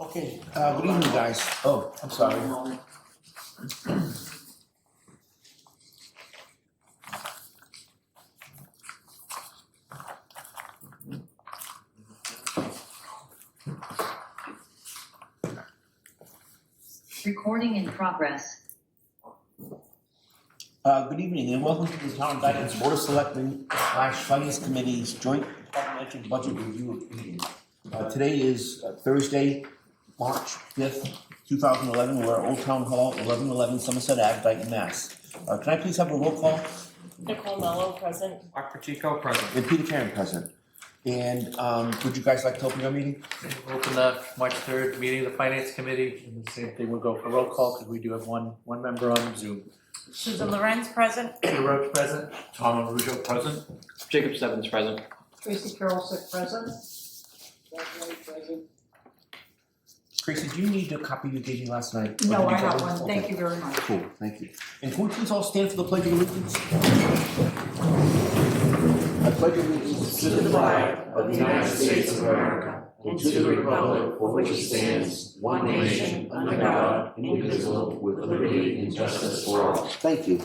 Okay, good evening, guys. Oh, I'm sorry. Recording in progress. Good evening and welcome to the Town Guidance Board of Selectmen / Finance Committee's Joint Departmental Budget Review meeting. Today is Thursday, March 5th, 2011. We're at Old Town Hall, 1111 Somerset Ave, Dayton, Mass. Can I please have a roll call? Nicole Mello, present. Mark Pacheco, present. And Peter Karen present. And would you guys like to open your meeting? We'll open the March 3rd meeting of the Finance Committee, and the same thing, we'll go for roll call, because we do have one member on Zoom. Susan Lorenz, present. Peter Roach, present. Tom Arujo, present. Jacob Stebbins present. Tracy Carlsick present. Jack White present. Tracy, do you need a copy you gave me last night? No, Or I did you have get one. Okay. Thank you very much. Cool, thank you. And can we please all stand for the Pledge of Allegiance? I pledge allegiance To the flag of the United States of America and to the republic for which it stands, one nation, under God, indivisible, with liberty and justice for all. Thank you.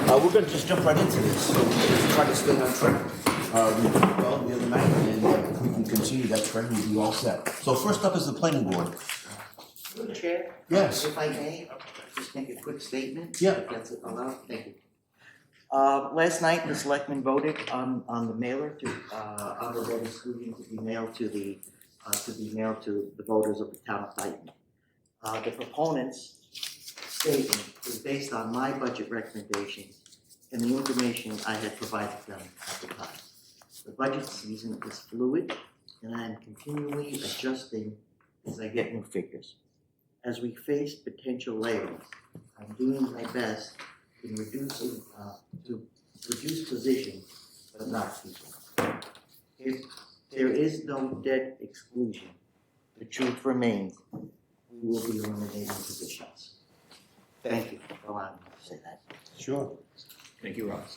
We're going to just jump right into this. So let's try to stay on track. We did well the other night, and if we can continue that trend, we'll be all set. So first up is the planning board. Through the chair, Yes. if I may, just make a quick statement. Yeah. If that's allowed, thank you. Last night, the selectmen voted on the mailer to, on the vote exclusion to be mailed to the voters of the town of Dayton. The proponents' statement is based on my budget recommendations and the information I had provided them at the time. The budget season is fluid, and I am continually adjusting as I get new figures. As we face potential layoffs, I'm doing my best in reducing, to reduce positions, but not people. If there is no debt exclusion, the truth remains, we will be eliminating positions. Thank you for allowing me to say that. Sure. Thank you, Ross.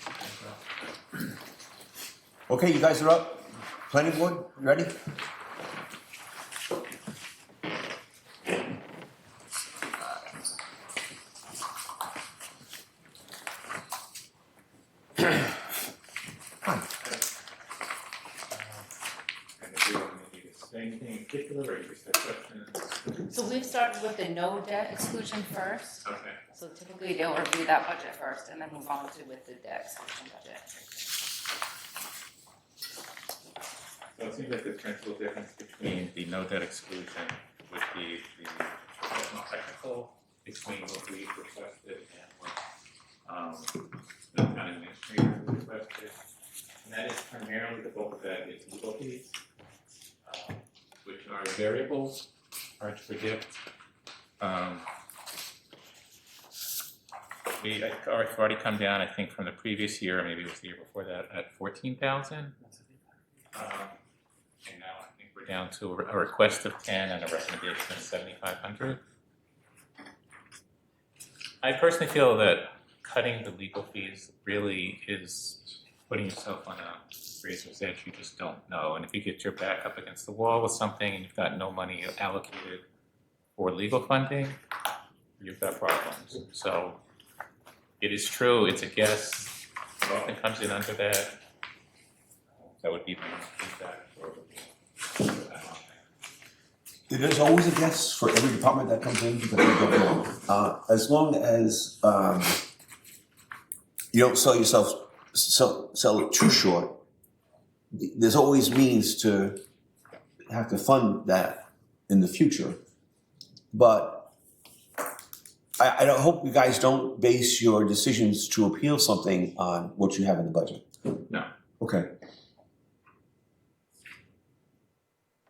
Okay, you guys are up. Planning board, you ready? Anything in particular, or you just have questions? So we've started with the no debt exclusion first. Okay. So typically they'll review that budget first and then move on to with the debt exclusion budget. So it seems like the principal difference between the no debt exclusion would be the more technical between what we requested and what the town administrator requested. And that is primarily the bulk of that is legal fees, which are variables, hard to predict. I've already come down, I think, from the previous year, maybe it was the year before that, at 14,000. And now I think we're down to a request of 10 and a recommendation of 7,500. I personally feel that cutting the legal fees really is putting yourself on a razor's edge. You just don't know. And if you get your back up against the wall with something and you've got no money allocated for legal funding, you've got problems. So it is true, it's a guess. It often comes in under that. That would be my feedback for that. It is always a guess for every department that comes in because we don't know. As long as you don't sell it too short, there's always means to have to fund that in the future. But I don't hope you guys don't base your decisions to appeal something on what you have in the budget. No. Okay.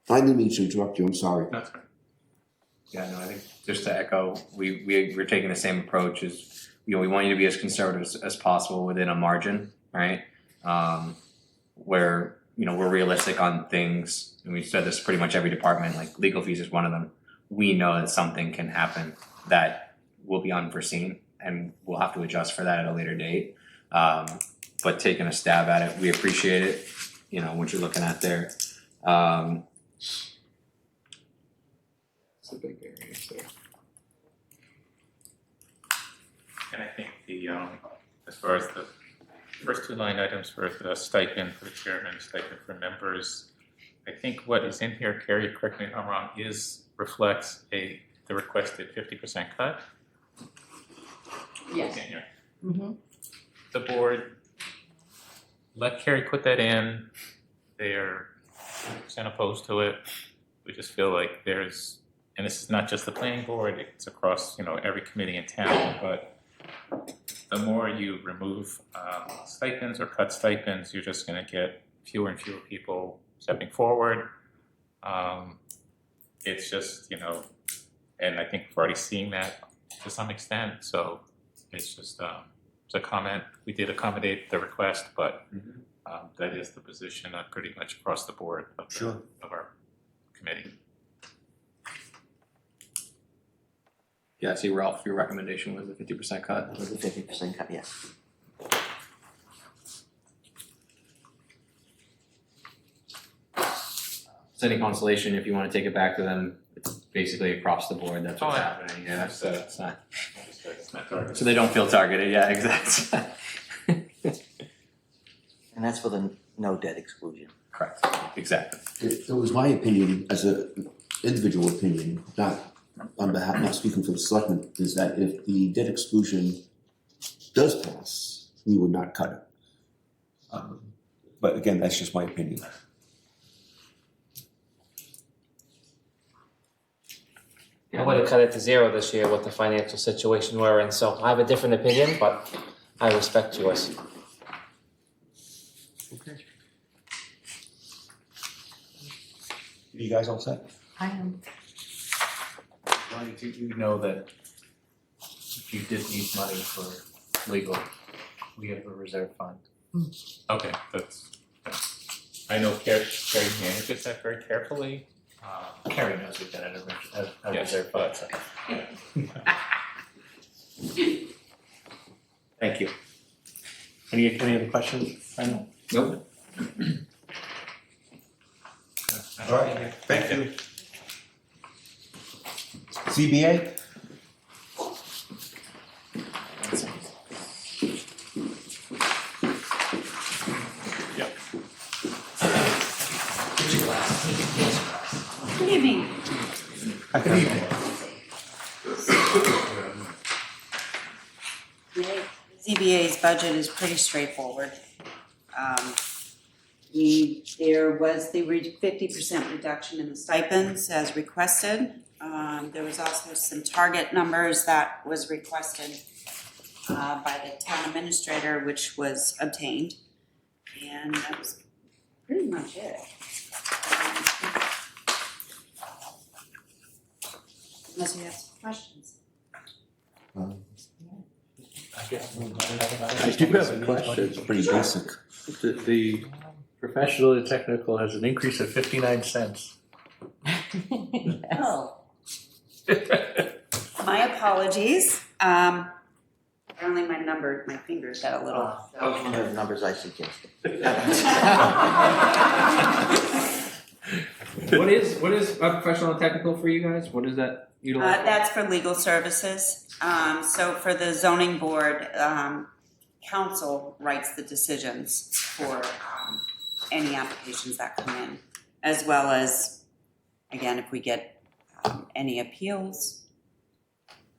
I didn't mean to interrupt you, I'm sorry. That's fine. Yeah, no, I think just to echo, we're taking the same approach as, we want you to be as conservative as possible within a margin, right? Where, we're realistic on things, and we've said this pretty much every department, like legal fees is one of them. We know that something can happen that will be unforeseen, and we'll have to adjust for that at a later date. But taking a stab at it, we appreciate it, what you're looking at there. lots of big areas there. And I think as far as the first two line items for the stipend for the chairman, stipend for members, I think what is in here, Carrie, correct me if I'm wrong, reflects the requested 50% cut. Yes. In here. Mm-hmm. The board, let Carrie put that in. They're 100% opposed to it. We just feel like and this is not just the planning board, it's across, every committee in town, but the more you remove stipends or cut stipends, you're just gonna get fewer and fewer people stepping forward. It's just, and I think we're already seeing that to some extent, so it's just, it's a comment. We did accommodate the request, but that is the position pretty much across the board of our committee. Yeah, I see, Ralph, your recommendation was a 50% cut. With the 50% cut, yes. It's any consolation, if you want to take it back to them, it's basically across the board, that's what's Oh, happening, yeah, so it's not, It's not targeted. so they don't feel targeted, yeah, exactly. And that's for the no debt exclusion. Correct, exactly. It was my opinion, as an individual opinion, not speaking for the selectmen, is that if the debt exclusion does pass, we would not cut it. But again, that's just my opinion. I would have cut it to zero this year with the financial situation we're in, so I have a different opinion, but I respect yours. Okay. You guys all set? I am. Ronnie, do you know that if you did need money for legal, we have a reserve fund? Okay, I know Carrie manages that very carefully. Carrie knows we've got a Yes, reserve fund, so. Thank you. Any other questions? Nope. All right, thank you. ZBA? Good evening. Good evening. The ZBA's budget is pretty straightforward. There was the 50% reduction in the stipends as requested. There was also some target numbers that was requested by the town administrator, which was obtained. And that was pretty much it. Unless you have some questions. I do have a question. It's pretty basic. The professional and technical has an increase of 59 cents. Oh. My apologies. Apparently my fingers got a little. That was one of the numbers I suggested. What is professional and technical for you guys? What is that utilized? That's for legal services. So for the zoning board, council writes the decisions for any applications that come in, as well as, again, if we get any appeals,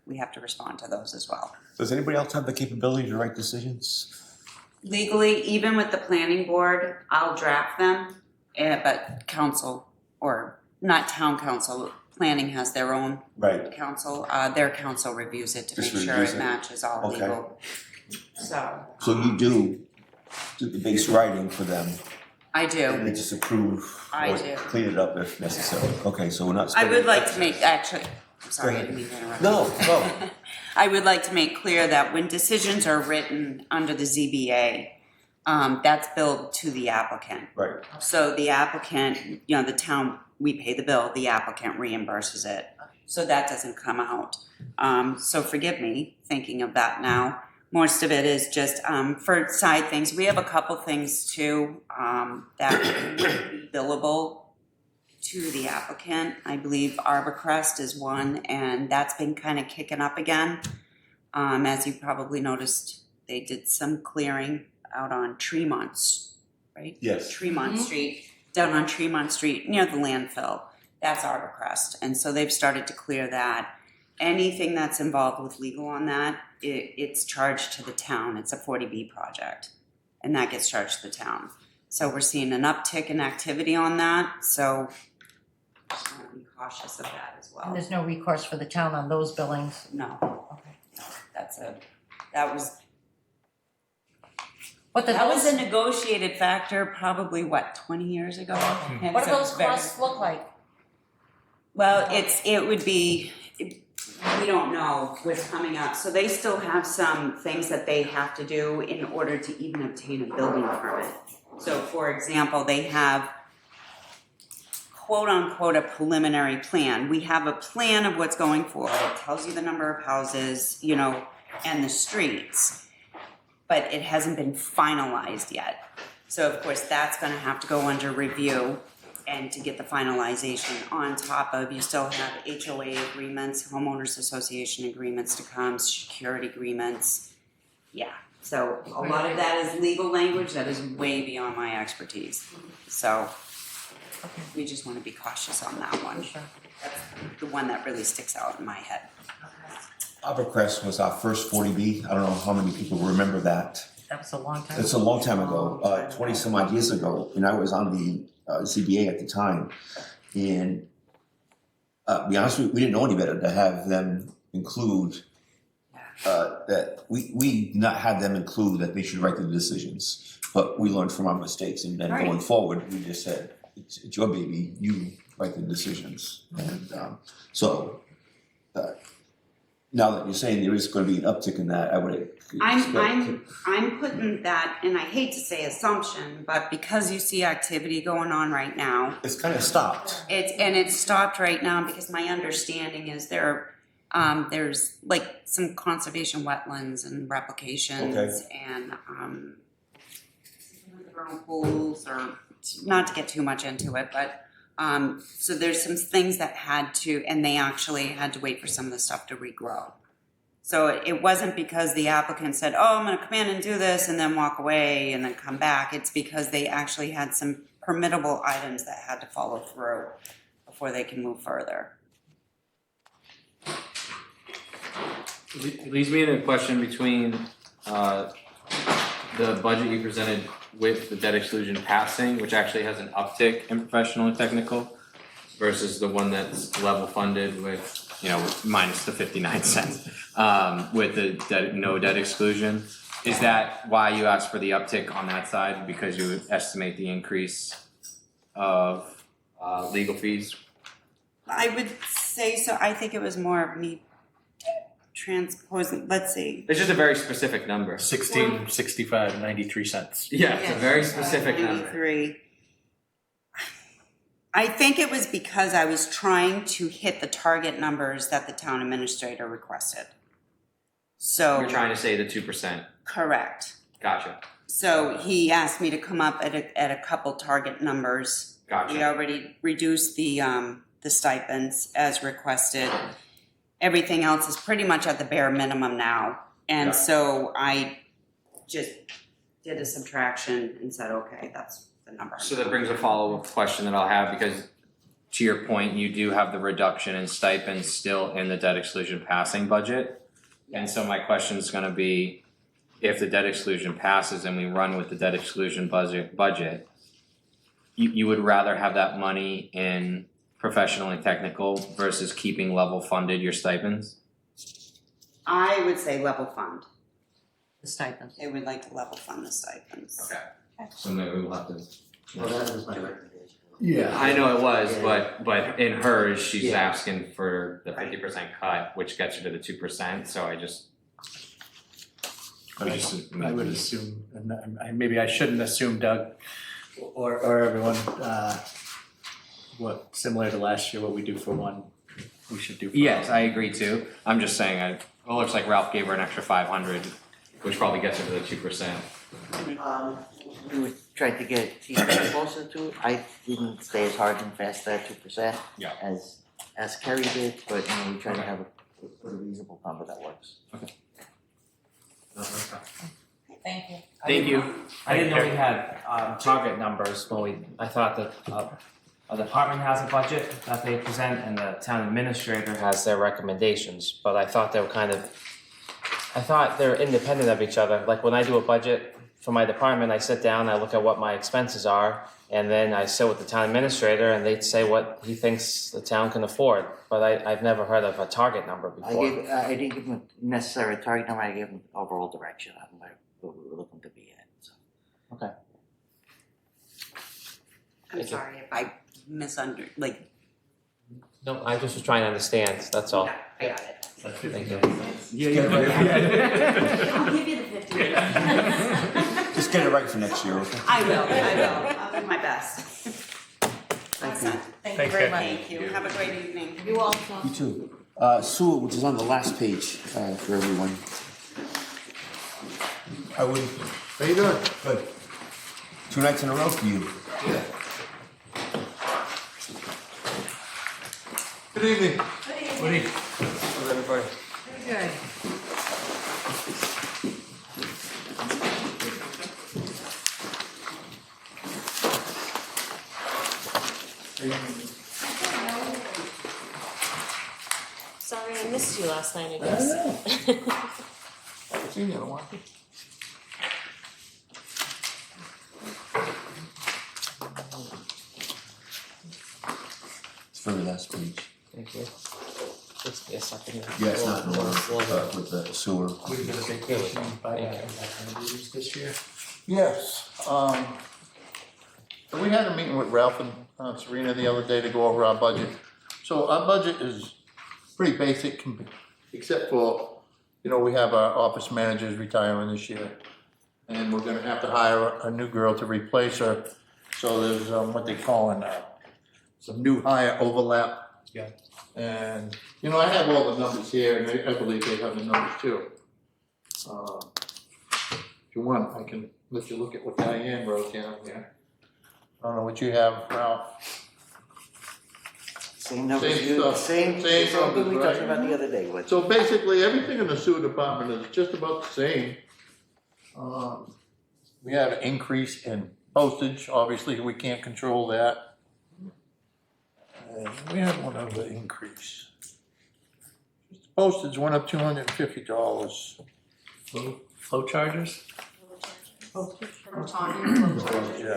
we have to respond to those as well. Does anybody else have the capability to write decisions? Legally, even with the planning board, I'll draft them, but council, or not town council, planning has their own Right. council. Their council reviews it to Just make sure reviews it it. matches all Okay. legal. So So you do the base writing for them, I and do. they just approve I or do. clean it up if necessary. Okay, so we're not. I would spending- like to make, actually, I'm sorry, I ahead. didn't mean to interrupt. No, no. I would like to make clear that when decisions are written under the ZBA, that's billed to the applicant. Right. So the applicant, the town, we pay the bill, the applicant reimburses it. So that doesn't come out. So forgive me thinking of that now. Most of it is just for side things. We have a couple things too that would be billable to the applicant. I believe Arborcrest is one, and that's been kind of kicking up again. As you probably noticed, they did some clearing out on Tremont, right? Yes. Tremont Street, down on Tremont Street near the landfill. That's Arborcrest, and so they've started to clear that. Anything that's involved with legal on that, it's charged to the town. It's a 40B project, and that gets charged to the town. So we're seeing an uptick in activity on that, so just want to be cautious of that as And well. there's no recourse for the town on those billings? No, Okay. that was What do That was those, a negotiated factor probably, 20 years ago? And what do so those it's very- costs look like? Well, it would be, we don't know what's coming up. So they still have some things that they have to do in order to even obtain a building permit. So for example, they have quote unquote a preliminary plan. We have a plan of what's going forward. It tells you the number of houses, and the streets, but it hasn't been finalized yet. So of course, that's gonna have to go under review and to get the finalization on top of, you still have HOA agreements, homeowners association agreements to come, security agreements. Yeah, so a lot of that is legal language that is way beyond my expertise. So we just wanna be cautious on that one. Sure. That's the one that really sticks out in my head. Arborcrest was our first 40B. I don't know how many people remember that. That was a long time. It's a long time ago, 20 some odd years ago, and I was on the ZBA at the time. And be honest with you, we didn't know any better to have them include that we not have them include that they should write the decisions. But we learned from our mistakes, and then going forward, we just said, it's your baby, you write the decisions. And now that you're saying there is going to be an uptick in that, I would expect. I'm putting that, and I hate to say assumption, but because you see activity going on right now, It's kind of stopped. it's stopped right now because my understanding is there's like some conservation wetlands and replications and vernal pools, or not to get too much into it, but so there's some things that had to, and they actually had to wait for some of the stuff to regrow. So it wasn't because the applicant said, oh, I'm gonna come in and do this and then walk away and then come back. It's because they actually had some permittable items that had to follow through before they can move further. It leaves me in a question between the budget you presented with the debt exclusion passing, which actually has an uptick, in professional and technical, versus the one that's level funded with. minus the 59 cents, with the no debt exclusion. Is that why you asked for the uptick on that side? Because you estimate the increase of Legal fees. I would say so. I think it was more of me transposing, let's see. It's just a very specific number. 1665.93. Yeah, it's a very specific number. 93. I think it was because I was trying to hit the target numbers that the town administrator requested. So. You're trying to say the 2%. Correct. Gotcha. So he asked me to come up at a couple target numbers. Gotcha. We already reduced the stipends as requested. Everything else is pretty much at the bare minimum now. And so I just did a subtraction and said, okay, that's the number. So that brings a follow-up question that I'll have, because to your point, you do have the reduction in stipends still in the debt exclusion passing budget. And so my question is gonna be, if the debt exclusion passes and we run with the debt exclusion budget, you would rather have that money in professional and technical versus keeping level funded your stipends? I would say level fund. The stipends. They would like to level fund the stipends. Okay. So maybe we'll have to. Well, that was my recommendation. Yeah. I know it was, Yeah. but in hers, she's Yeah. asking for the 50% cut, which gets you to the 2%, so I just. I would assume, and maybe I shouldn't assume, Doug, or everyone, what, similar to last year, what we do for one, we should do for Yes, all. I agree too. I'm just saying, it looks like Ralph gave her an extra 500. Which probably gets her to the 2%. We were trying to keep it closer to it. I didn't stay as hard and fast at 2%. Yeah. As Kerry did, but we try to have a reasonable number that works. Thank you. Thank you. I didn't know we had target numbers when I thought that a department has a budget that they present and the town administrator has their recommendations, but I thought they were I thought they're independent of each other. Like when I do a budget for my department, I sit down, I look at what my expenses are, and then I sit with the town administrator and they'd say what he thinks the town can afford. But I've never heard of a target number before. I didn't give them a necessary target number, I gave them overall direction on what we were looking to be at, so. I'm sorry if I No, I just was trying to understand, that's all. I got it. Thank you. I'll give you the 50. Just get it right for next year, okay? I will, I'll do my best. Awesome. Thank you very much. Thank you, have a great evening. You also. You too. Sewer, which is on the last page, for everyone. I would. How you doing? Good. 2 nights in a row for you. Yeah. Good evening. Good evening. How's everybody? Very good. Sorry I missed you last night, I guess. Haven't seen you in a while. It's for the last page. Thank you. Just be a second. Yeah, it's not in order, with the sewer. Would have been a vacation by that this year. Yes, so we had a meeting with Ralph and Serena the other day to go over our budget. So our budget is pretty basic, except for, we have our office managers retiring this year. And we're gonna have to hire a new girl to replace her. So there's, what they call some new hire overlap. Yeah. And, I have all the numbers here, and I believe they have the numbers too. If you want, I can let you look at what Diane wrote down here. I don't know what you have, Ralph. Same numbers, Same stuff. same Same numbers, we right? talked about the other day, but. So basically, everything in the sewer department is just about the same. We have an increase in postage, obviously, we can't control that. And we had one other increase. Postage went up $250. Flow charges? Yeah.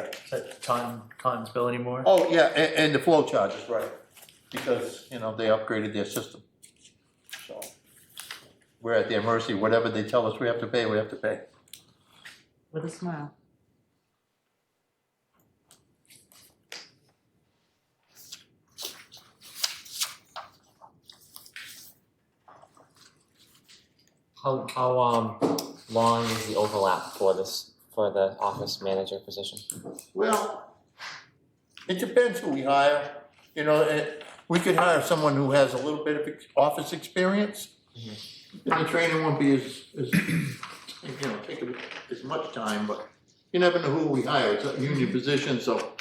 Is that Taunton's bill anymore? Oh, yeah, and the flow charges, right, because, they upgraded their system. So, we're at their mercy, whatever they tell us we have to pay, we have to pay. With a smile. How long is the overlap for the office manager position? Well, it depends who we hire. We could hire someone who has a little bit of office experience. And the training won't be take as much time, but you never know who we hire. It's a union position, so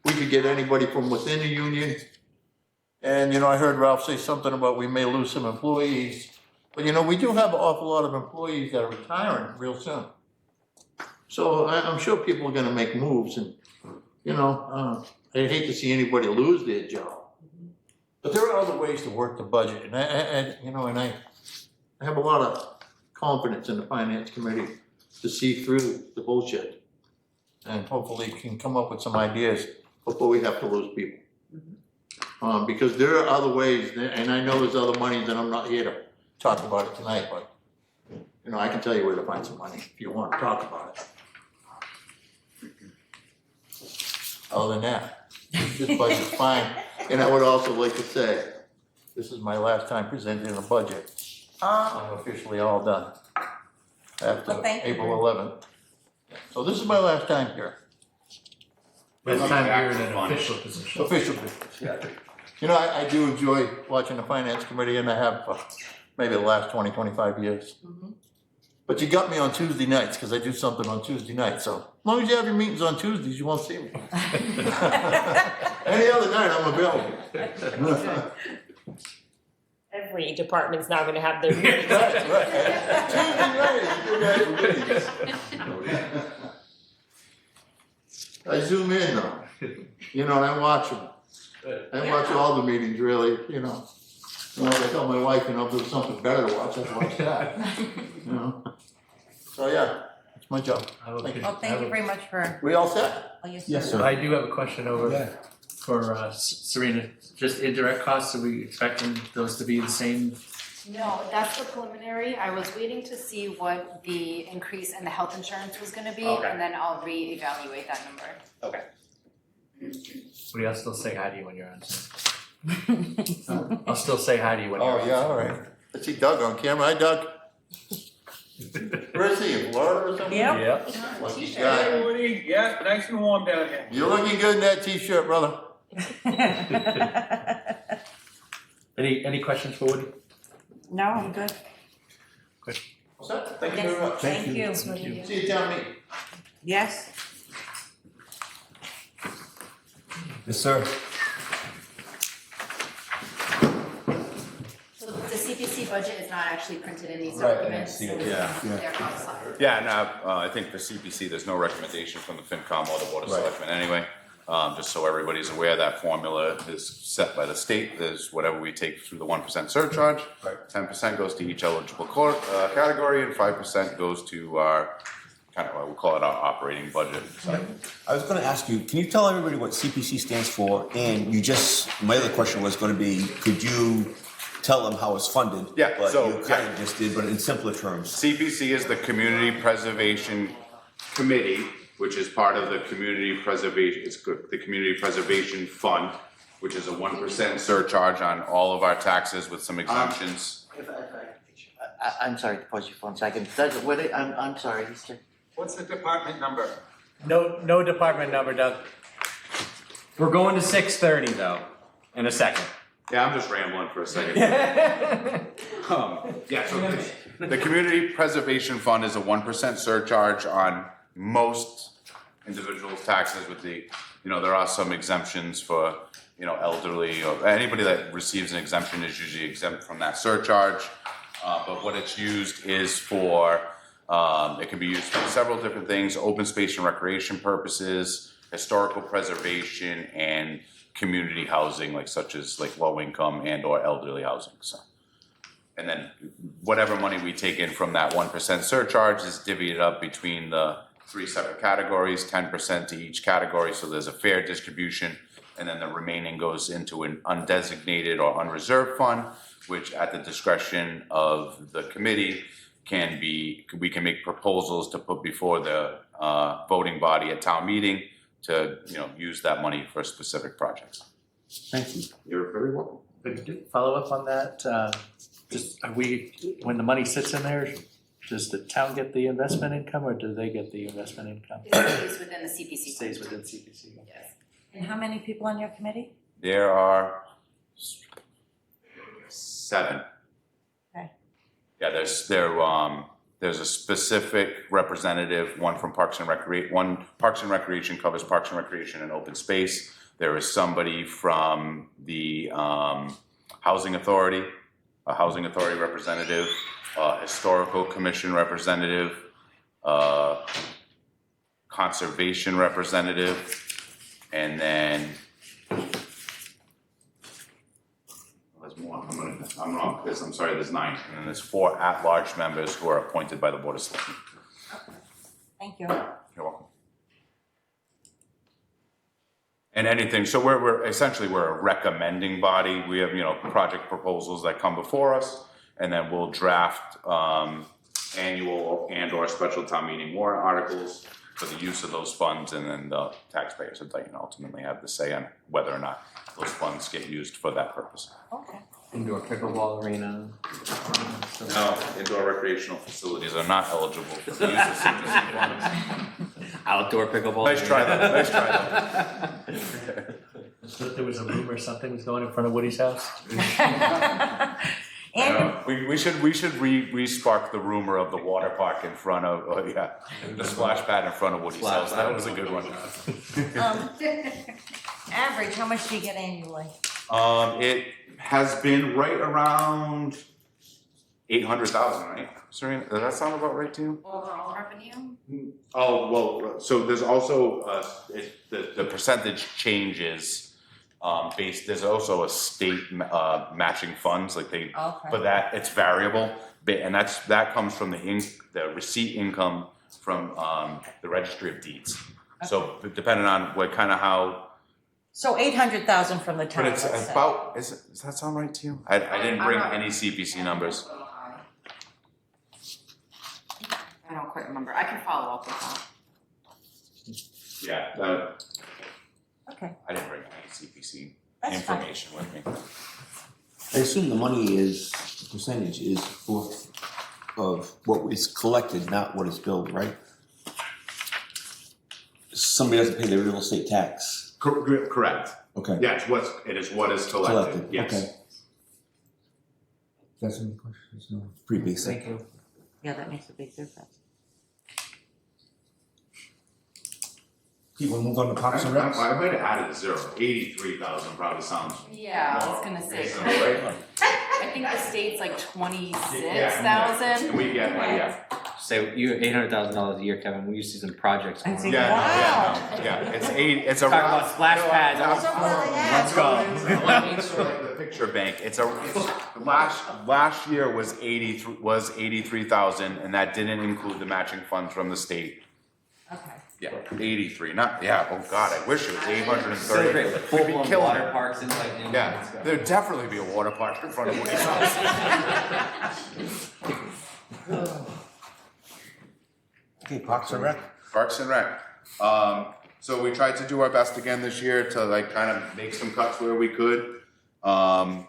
we could get anybody from within the union. And, I heard Ralph say something about we may lose some employees. But, we do have an awful lot of employees that are retiring real soon. So I'm sure people are gonna make moves and, I hate to see anybody lose their job. But there are other ways to work the budget, and I have a lot of confidence in the finance committee to see through the bullshit. And hopefully can come up with some ideas before we have to lose people. Because there are other ways, and I know there's other monies, and I'm not here to talk about it tonight, but, I can tell you where to find some money if you want to talk about it. Other than that, this budget's fine. And I would also like to say, this is my last time presenting a budget. I'm officially all done after April 11th. So this is my last time here. Last time you're in an official position. Official position, yeah. I do enjoy watching the finance committee, and I have maybe the last 20, 25 years. But you got me on Tuesday nights, cause I do something on Tuesday nights, so as long as you have your meetings on Tuesdays, you won't see me. Any other night, I'm available. Every department's now gonna have their meetings. Right, right. Tuesday night is a good night for meetings. I zoom in though, you know, and I watch them. I watch all the meetings really, you know. You know, I tell my wife, you know, if there's something better to watch, I'd watch that, you know. So, yeah, it's my job. Thank you. Well, thank you very much for We all set? all your service. Yes, sir. I do have a question over Yeah. for Serena, just indirect costs, are we expecting those to be the same? No, that's the preliminary. I was waiting to see what the increase in the health insurance was gonna be, Okay. and then I'll reevaluate that number. Okay. Woody, I'll still say hi to you when you're on Zoom. I'll still say hi to you when you're on Oh, yeah, all right. I see Doug on camera. Hi, Doug. Where is he, in Florida or something? Yep. Yep. Lucky guy. Woody, yeah, nice and warm down here. You're looking good in that t-shirt, brother. Any questions for Woody? No, I'm good. What's that? Thank you very much. Thank you. See you down meeting. Yes. Yes, sir. So the CPC budget is not actually printed in these Right, documents. yeah, so this yeah. is their outside. Yeah, no, I think for CPC, there's no recommendation from the FinCom or the Board of Right. Selectmen anyway. Just so everybody's aware, that formula is set by the state. There's whatever we take through the 1% surcharge. Right. 10% goes to each eligible category, and 5% goes to our, kind of, we call it our operating budget. So, I was gonna ask you, can you tell everybody what CPC stands for? And you just, my other question was gonna be, could you tell them how it's funded? Yeah, But so, you kind of just did, but in simpler terms. CPC is the Community Preservation Committee, which is part of the Community Preservation, it's the Community Preservation Fund, which is a 1% surcharge on all of our taxes with some exemptions. I'm sorry to pause you for 1 second. Doug, I'm sorry, Mr. What's the department number? No department number, Doug. We're going to 6:30 though, in a second. Yeah, I'm just rambling for a second. Yeah, so the Community Preservation Fund is a 1% surcharge on most individuals' taxes with the, you know, there are some exemptions for, you know, elderly or anybody that receives an exemption is usually exempt from that surcharge. But what it's used is for, it can be used for several different things, open space and recreation purposes, historical preservation, and community housing, like such as like low income and or elderly housing, so. And then whatever money we take in from that 1% surcharge is divvied up between the 3 separate categories, 10% to each category, so there's a fair distribution. And then the remaining goes into an undesignated or unreserved fund, which at the discretion of the committee we can make proposals to put before the voting body at town meeting to, you know, use that money for specific projects. Thank you. You're very welcome. But to follow up on that, just, when the money sits in there, does the town get the investment income or do they get the investment income? It stays within the CPC. Stays within CPC. Yes. And how many people on your committee? There are 7. Okay. Yeah, there's a specific representative, one from Parks and Recreation covers Parks and Recreation and open space. There is somebody from the Housing Authority, a Housing Authority representative, Historical Commission representative, Conservation representative, and then there's more. I'm wrong because I'm sorry. There's 9, and then there's 4 at-large members who are appointed by the Board of Selectmen. Thank you. You're welcome. And anything. So we're essentially a recommending body. We have, you know, project proposals that come before us, and then we'll draft annual and or special town meeting warrant articles for the use of those funds, and then the taxpayers ultimately have the say on whether or not those funds get used for that purpose. Okay. Indoor pickleball arena. No, indoor recreational facilities are not eligible for the use of CPC funds. Outdoor pickleball. Nice try though, nice try though. So there was a rumor something was going in front of Woody's house? We should re-spark the rumor of the water park in front of, the splash pad in front of Woody's house. That was a good one. Average, how much do you get annually? It has been right around 800,000, right? Serena, does that sound about right to you? Overall revenue? Oh, well, so there's also, the percentage changes, there's also a state, matching funds, like they, Okay. but it's variable, and that comes from the receipt income from, the registry of deeds. So depending on how, So 800,000 from the town, but it's let's say. about, does that sound right to you? I didn't bring any CPC numbers. I don't quite remember. I can follow up with that. Yeah, Okay, I didn't bring any CPC that's fine. information with me. I assume the money is, the percentage is of what is collected, not what is billed, right? Somebody doesn't pay their real estate tax. Correct. Okay. Yes, it is what is collected, yes. Okay. That's any questions? No. Pretty basic. Thank you. Yeah, that makes a big difference. People move on to Parks and Recs? I might have added a zero. 83,000 probably sounds. Yeah, I was gonna say, reasonable, right? I think the state's like 26,000. And we get, Say you $800,000 a year, Kevin. We used to see some projects. I'm going thinking, on. wow. It's a. Talk about splash pads. Let's go. The picture bank, last year was 83,000, and that didn't include the matching funds from the state. Okay. Yeah, 83, oh God, I wish it was 830. So great, like We'd be full-blown killing water it. parks and like. Yeah, there'd definitely be a water park in front of Woody's house. Okay, Parks and Rec? Parks and Rec. So we tried to do our best again this year to kind of make some cuts where we could. One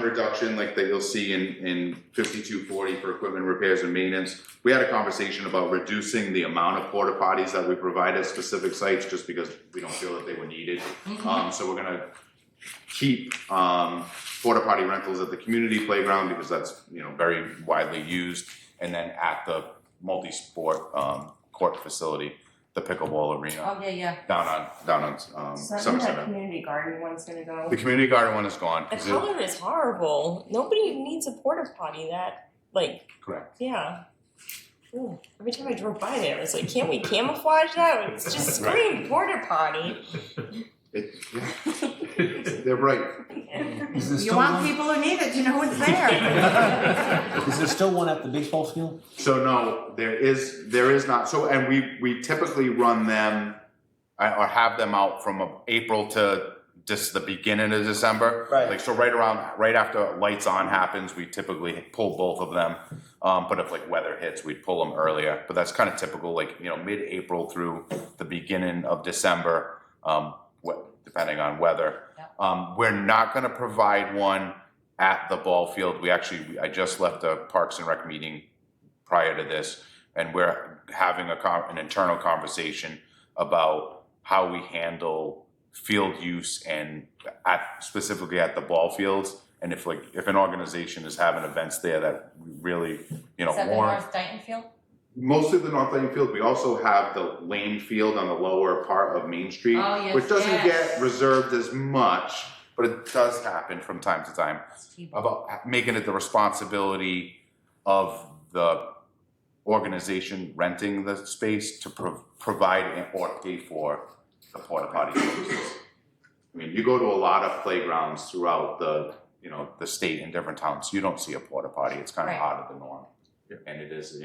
reduction that you'll see in 5240 for equipment repairs and maintenance. We had a conversation about reducing the amount of porta potties that we provide at specific sites just because we don't feel that they were needed. So we're gonna keep porta potty rentals at the community playground because that's very widely used, and then at the multi-sport court facility, the pickleball arena. Oh, yeah. Down on So Summer that Center. community garden one's gonna go. The community garden one is gone. The 'cause color is horrible. Nobody needs a porta potty that, correct. yeah. Ooh, every time I drove by there, I was like, can't we camouflage that? It's just scream porta potty. They're right. Is there You still want one? people who need it to know it's there. Is there still one at the baseball field? So no, there is not. So, and we typically run them or have them out from April to just the beginning of December. Right. So right after lights on happens, we typically pull both of them. But if weather hits, we'd pull them earlier. But that's kind of typical, mid-April through the beginning of December, depending on weather. We're not going to provide one at the ball field. I just left a Parks and Rec meeting prior to this, and we're having an internal conversation about how we handle field use and specifically at the ball fields. And if an organization is having events there that really, Is that the warrant. North Dayton field? Mostly the North Lane Field. We also have the Lane Field on the lower part of Main Street, Oh, yes, which doesn't yes. get reserved as much, but it does happen from time to time. About making it the responsibility of the organization renting the space to provide or pay for the porta potty services. I mean, you go to a lot of playgrounds throughout the state in different towns. You don't see a porta potty. It's kind of Right. out of the norm, and it is.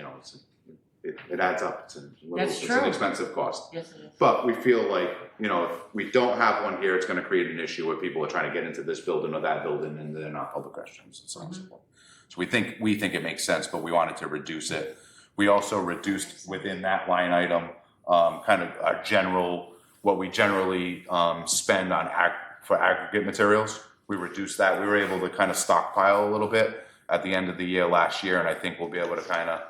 It adds up. That's It's true. an expensive cost. Yes, it is. But we feel if we don't have one here, it's gonna create an issue where people are trying to get into this building or that building and they're not public restrooms and so on and so forth. So we think it makes sense, but we wanted to reduce it. We also reduced within that line item, kind of our what we generally spend on for aggregate materials. We reduced that. We were able to kind of stockpile a little bit at the end of the year last year, and I think we'll be able to kind of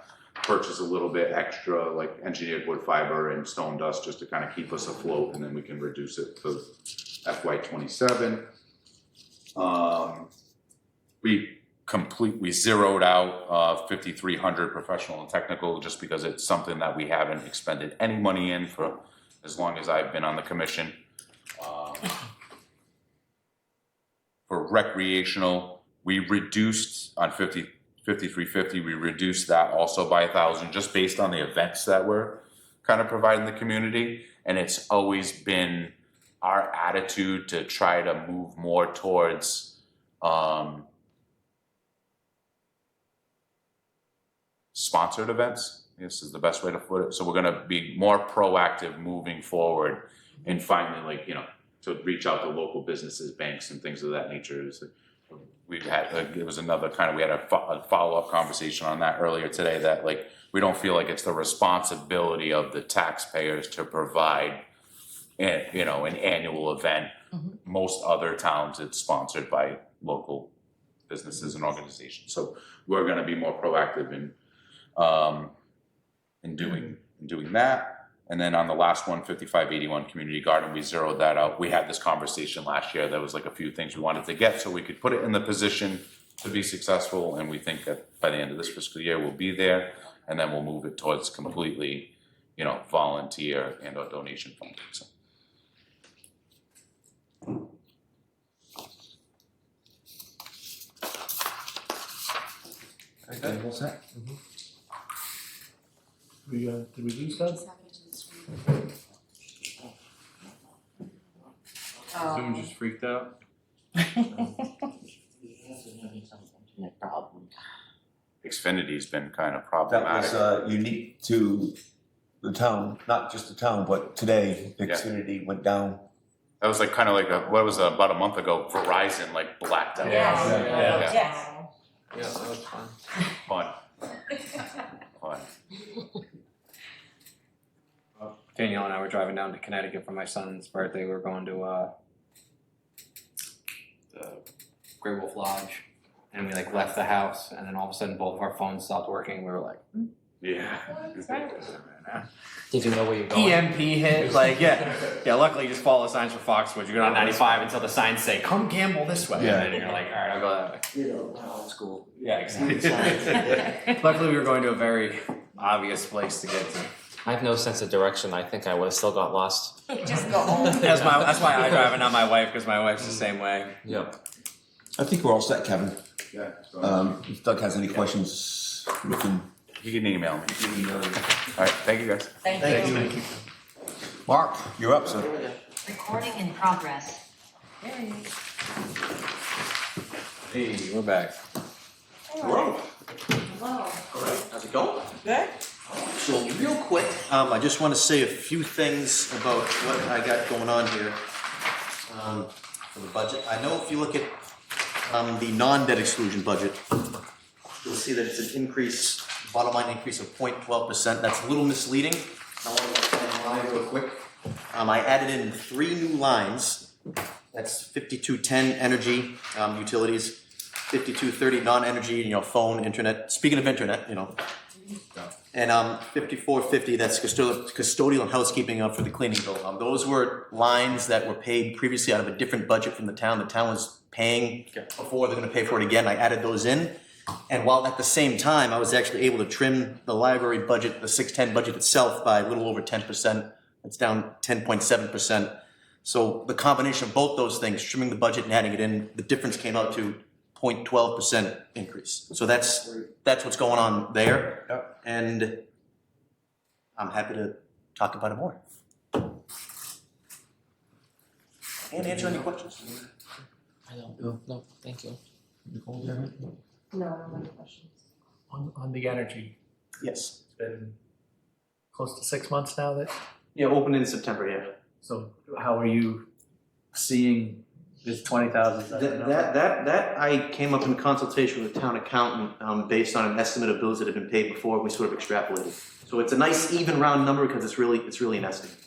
purchase a little bit extra, engineered wood fiber and stone dust, just to kind of keep us afloat, and then we can reduce it for FY27. We zeroed out 5,300 professional and technical just because it's something that we haven't expended any money in for as long as I've been on the commission. For recreational, we reduced on 5350, we reduced that also by 1,000 just based on the events that we're kind of providing the community. And it's always been our attitude to try to move more towards sponsored events. This is the best way to put it. So we're gonna be more proactive moving forward and finally, like, you know, to reach out to local businesses, banks and things of that nature. We've had, it was another kind of, we had a follow-up conversation on that earlier today, that like, we don't feel like it's the responsibility of the taxpayers to provide, you know, an annual event. Most other towns, it's sponsored by local businesses and organizations. So we're gonna be more proactive in doing that. And then on the last one, 5581 Community Garden, we zeroed that out. We had this conversation last year. There was like a few things we wanted to get so we could put it in the position to be successful. And we think that by the end of this fiscal year, we'll be there. And then we'll move it towards completely, you know, volunteer and or donation funding. So. Okay, what's that? Did we lose that? Zoom just freaked out. Xfinity's been kind of That problematic. was unique to the town, not just the town, but today, Xfinity went down. That was like kind of like about a month ago, Verizon like blacked out. Yes. Yeah, that was fun. Fun. Danielle and I were driving down to Connecticut for my son's birthday. We were going to the Grey Wolf Lodge, and we like left the house, and then all of a sudden both of our phones stopped working. We were like, Yeah. Did you know where you're going? EMP hit, like yeah. Luckily, you just follow the signs for Foxwoods. You go down 95 until the signs say "Come gamble this way," and then you're like, "All right, I'll go that way." You know, old school. Yeah, exactly. Luckily, we were going to a very obvious place to get to. I have no sense of direction. I think I would have still got lost. Just go home. That's why I drive and not my wife, because my wife's the same way. Yep. I think we're all set, Kevin. Yeah. If Doug has any questions, we can. You can email me. All right, thank you guys. Thank you. Mark, you're up, sir. Recording in progress. Hey, we're back. Hello. How's it going? Good. So real quick, I just want to say a few things about what I got going on here for the budget. I know if you look at the non-debt exclusion budget, you'll see that it's an increase, bottom line increase of 0.12%. That's a little misleading. I want to explain why real quick. I added in 3 new lines. That's 5210 energy, utilities, 5230 non-energy, phone, internet. Speaking of internet, and 5450, that's custodial and housekeeping for the cleaning bill. Those were lines that were paid previously out of a different budget from the town. The town was paying before, they're gonna pay for it again. I added those in. And while at the same time, I was actually able to trim the library budget, the 610 budget itself, by a little over 10%. It's down 10.7%. So the combination of both those things, trimming the budget and adding it in, the difference came out to 0.12% increase. So that's what's going on there. Yep. And I'm happy to talk about it more. And answer any questions. I don't know. No, thank you. No, no other questions. On the energy, Yes. it's been close to 6 months now that, Yeah, open in September, yeah. so how are you seeing this 20,000? That I came up in consultation with the town accountant based on an estimate of bills that have been paid before, and we sort of extrapolated. So it's a nice even round number because it's really an estimate.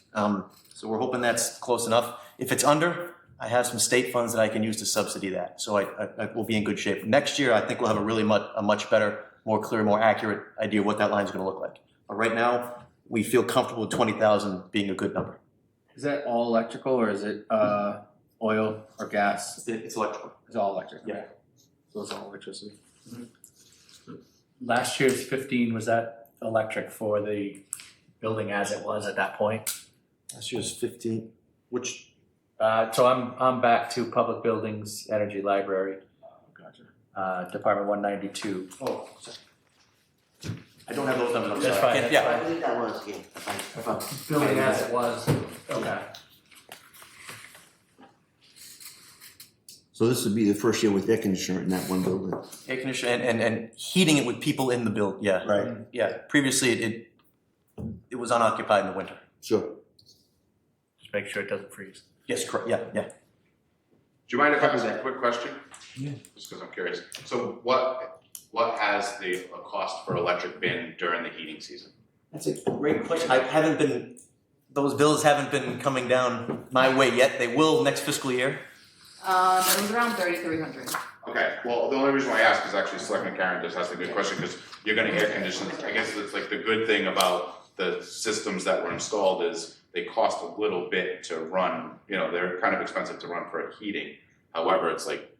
So we're hoping that's close enough. If it's under, I have some state funds that I can use to subsidy that. So I will be in good shape. Next year, I think we'll have a much better, more clear, more accurate idea of what that line's gonna look like. But right now, we feel comfortable with 20,000 being a good number. Is that all electrical, or is it oil or gas? It's electrical. It's all electric. Yeah. So it's all electricity. Last year's 15, was that electric for the building as it was at that point? Last year's 15, which, So I'm back to Public Buildings, Energy Library, Gotcha. Department 192. oh, sorry. I don't have those numbers, I'm That's sorry. fine, Yeah. I believe that was, yeah, if I'm- Building as it was, okay. So this would be the first year with air conditioner in that one building. Air conditioner and heating it with people in the build, yeah. Right. Yeah, previously it was unoccupied in the winter. Sure. Just make sure it doesn't freeze. Yes, correct, yeah. Do you mind if I ask a quick question? Yeah. Just because I'm curious. So what has the cost for electric been during the heating season? That's a great question. Those bills haven't been coming down my way yet. They will next fiscal year. It was around 3,300. Okay, well, the only reason why I ask is actually Selectman Karen just asked a good question, because you're gonna air condition, I guess it's like the good thing about the systems that were installed is they cost a little bit to run, they're kind of expensive to run for heating. However, it's like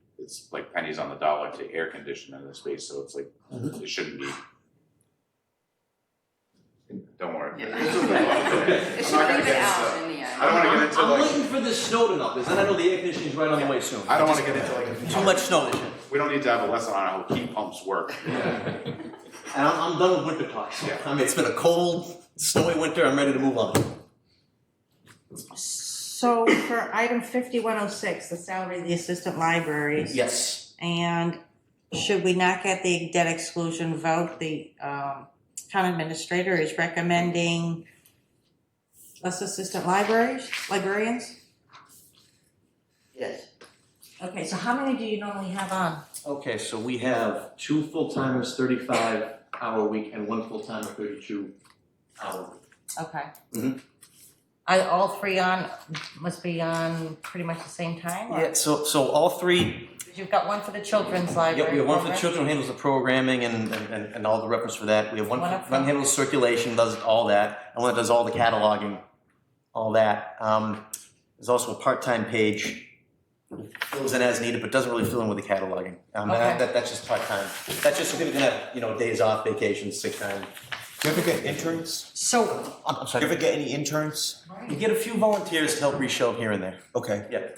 pennies on the dollar to air condition in the space, so it's like, it shouldn't be. Don't worry. It I'm should not gonna even get out into, in the end. I don't wanna get into I'm like, waiting for this snow to melt, because then I know the air conditioning's right on the way soon. I don't wanna get into like. Too much snow this year. We don't need to have a lesson on how heat pumps work. And I'm done with winter talks. Yeah. I mean, it's been a cold, snowy winter, I'm ready to move on. So for item 5106, the salary of the assistant libraries. Yes. And should we not get the debt exclusion vote? The town administrator is recommending less assistant librarians? Yes. Okay, so how many do you normally have on? Okay, so we have 2 full-timers, 35-hour week, and 1 full-timer, 32-hour week. Okay. Mhm. Are all three must be on pretty much the same time? or- Yeah, so all three, You've got one for the children's library. yep, we have one for the program? children who handles the programming and all the reference for that. We have one One up who front. handles circulation, does all that, and one that does all the cataloging, all that. There's also a part-time page, fills in as needed, but doesn't really fill in with the cataloging. Okay. That's just part-time. That's just if we can have, days off, vacations, sick time. Do you ever get interns? So, I'm Do you sorry. ever get any interns? We get a few volunteers to help reshow here and there. Okay. Yeah.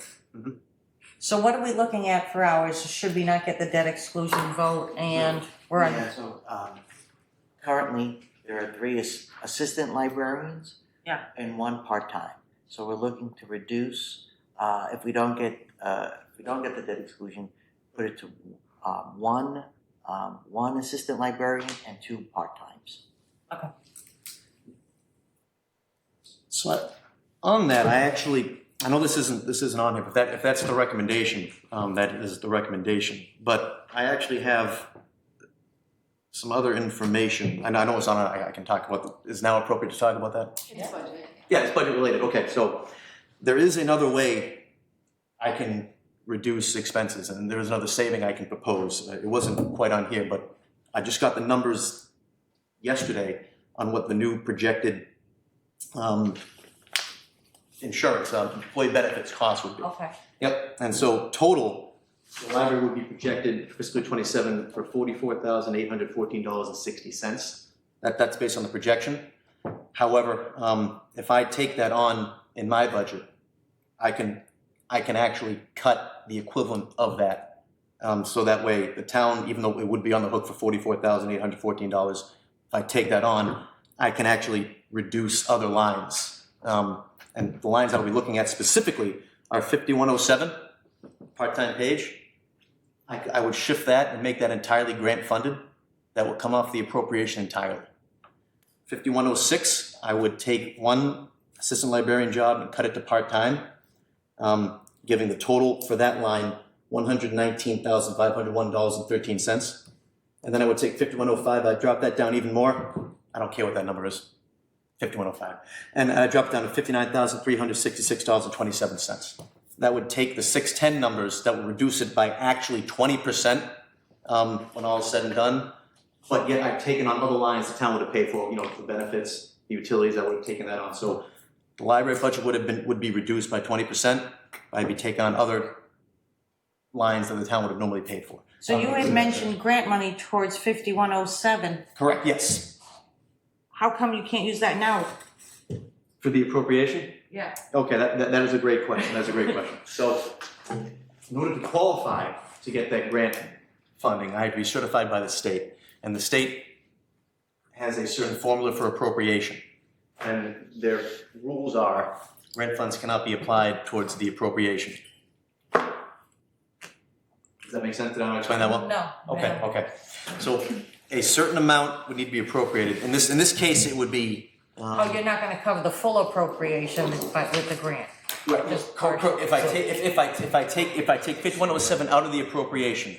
so what are we looking at for hours? Should we not get the debt exclusion vote and we're on? Yeah, so, currently, there are 3 assistant librarians. Yeah. And 1 part-time. So we're looking to reduce, if we don't get the debt exclusion, put it to, one assistant librarian and 2 part-times. Okay. So on that, I know this isn't on here, but if that's the recommendation, that is the recommendation. But I actually have some other information, and I know it's on, I can talk about, is now appropriate to talk about that? It's budget. Yeah, it's budget related, okay, so there is another way I can reduce expenses, and there is another saving I can propose. It wasn't quite on here, but I just got the numbers yesterday on what the new projected insurance, employee benefits cost would be. Okay. Yep, and so total, the library would be projected fiscal 27 for $44,814.60. That's based on the projection. However, if I take that on in my budget, I can actually cut the equivalent of that. So that way the town, even though it would be on the hook for $44,814, if I take that on, I can actually reduce other lines. And the lines I'll be looking at specifically are 5107, part-time page. I would shift that and make that entirely grant funded. That will come off the appropriation entirely. 5106, I would take 1 assistant librarian job and cut it to part-time, giving the total for that line $119,501.13. And then I would take 5105, I'd drop that down even more. I don't care what that number is, 5105. And I drop it down to $59,366.27. That would take the 610 numbers, that would reduce it by actually 20% when all is said and done. But yet I've taken on other lines the town would have paid for, the benefits, the utilities, I would have taken that on. So the library budget would be reduced by 20%, I'd be taking on other lines that the town would have normally paid for. So you had mentioned grant money towards 5107. Correct, yes. How come you can't use that now? For the appropriation? Yeah. Okay, that is a great question, that's a great question. So, in order to qualify to get that grant funding, I had to be certified by the state. And the state has a certain formula for appropriation. And their rules are, grant funds cannot be applied towards the appropriation. Does that make sense? Did I explain that well? No. Okay, okay. So, a certain amount would need to be appropriated. In this case, it would be. Oh, you're not gonna cover the full appropriation with the grant? Right, Just if I take 5107 out of the appropriation,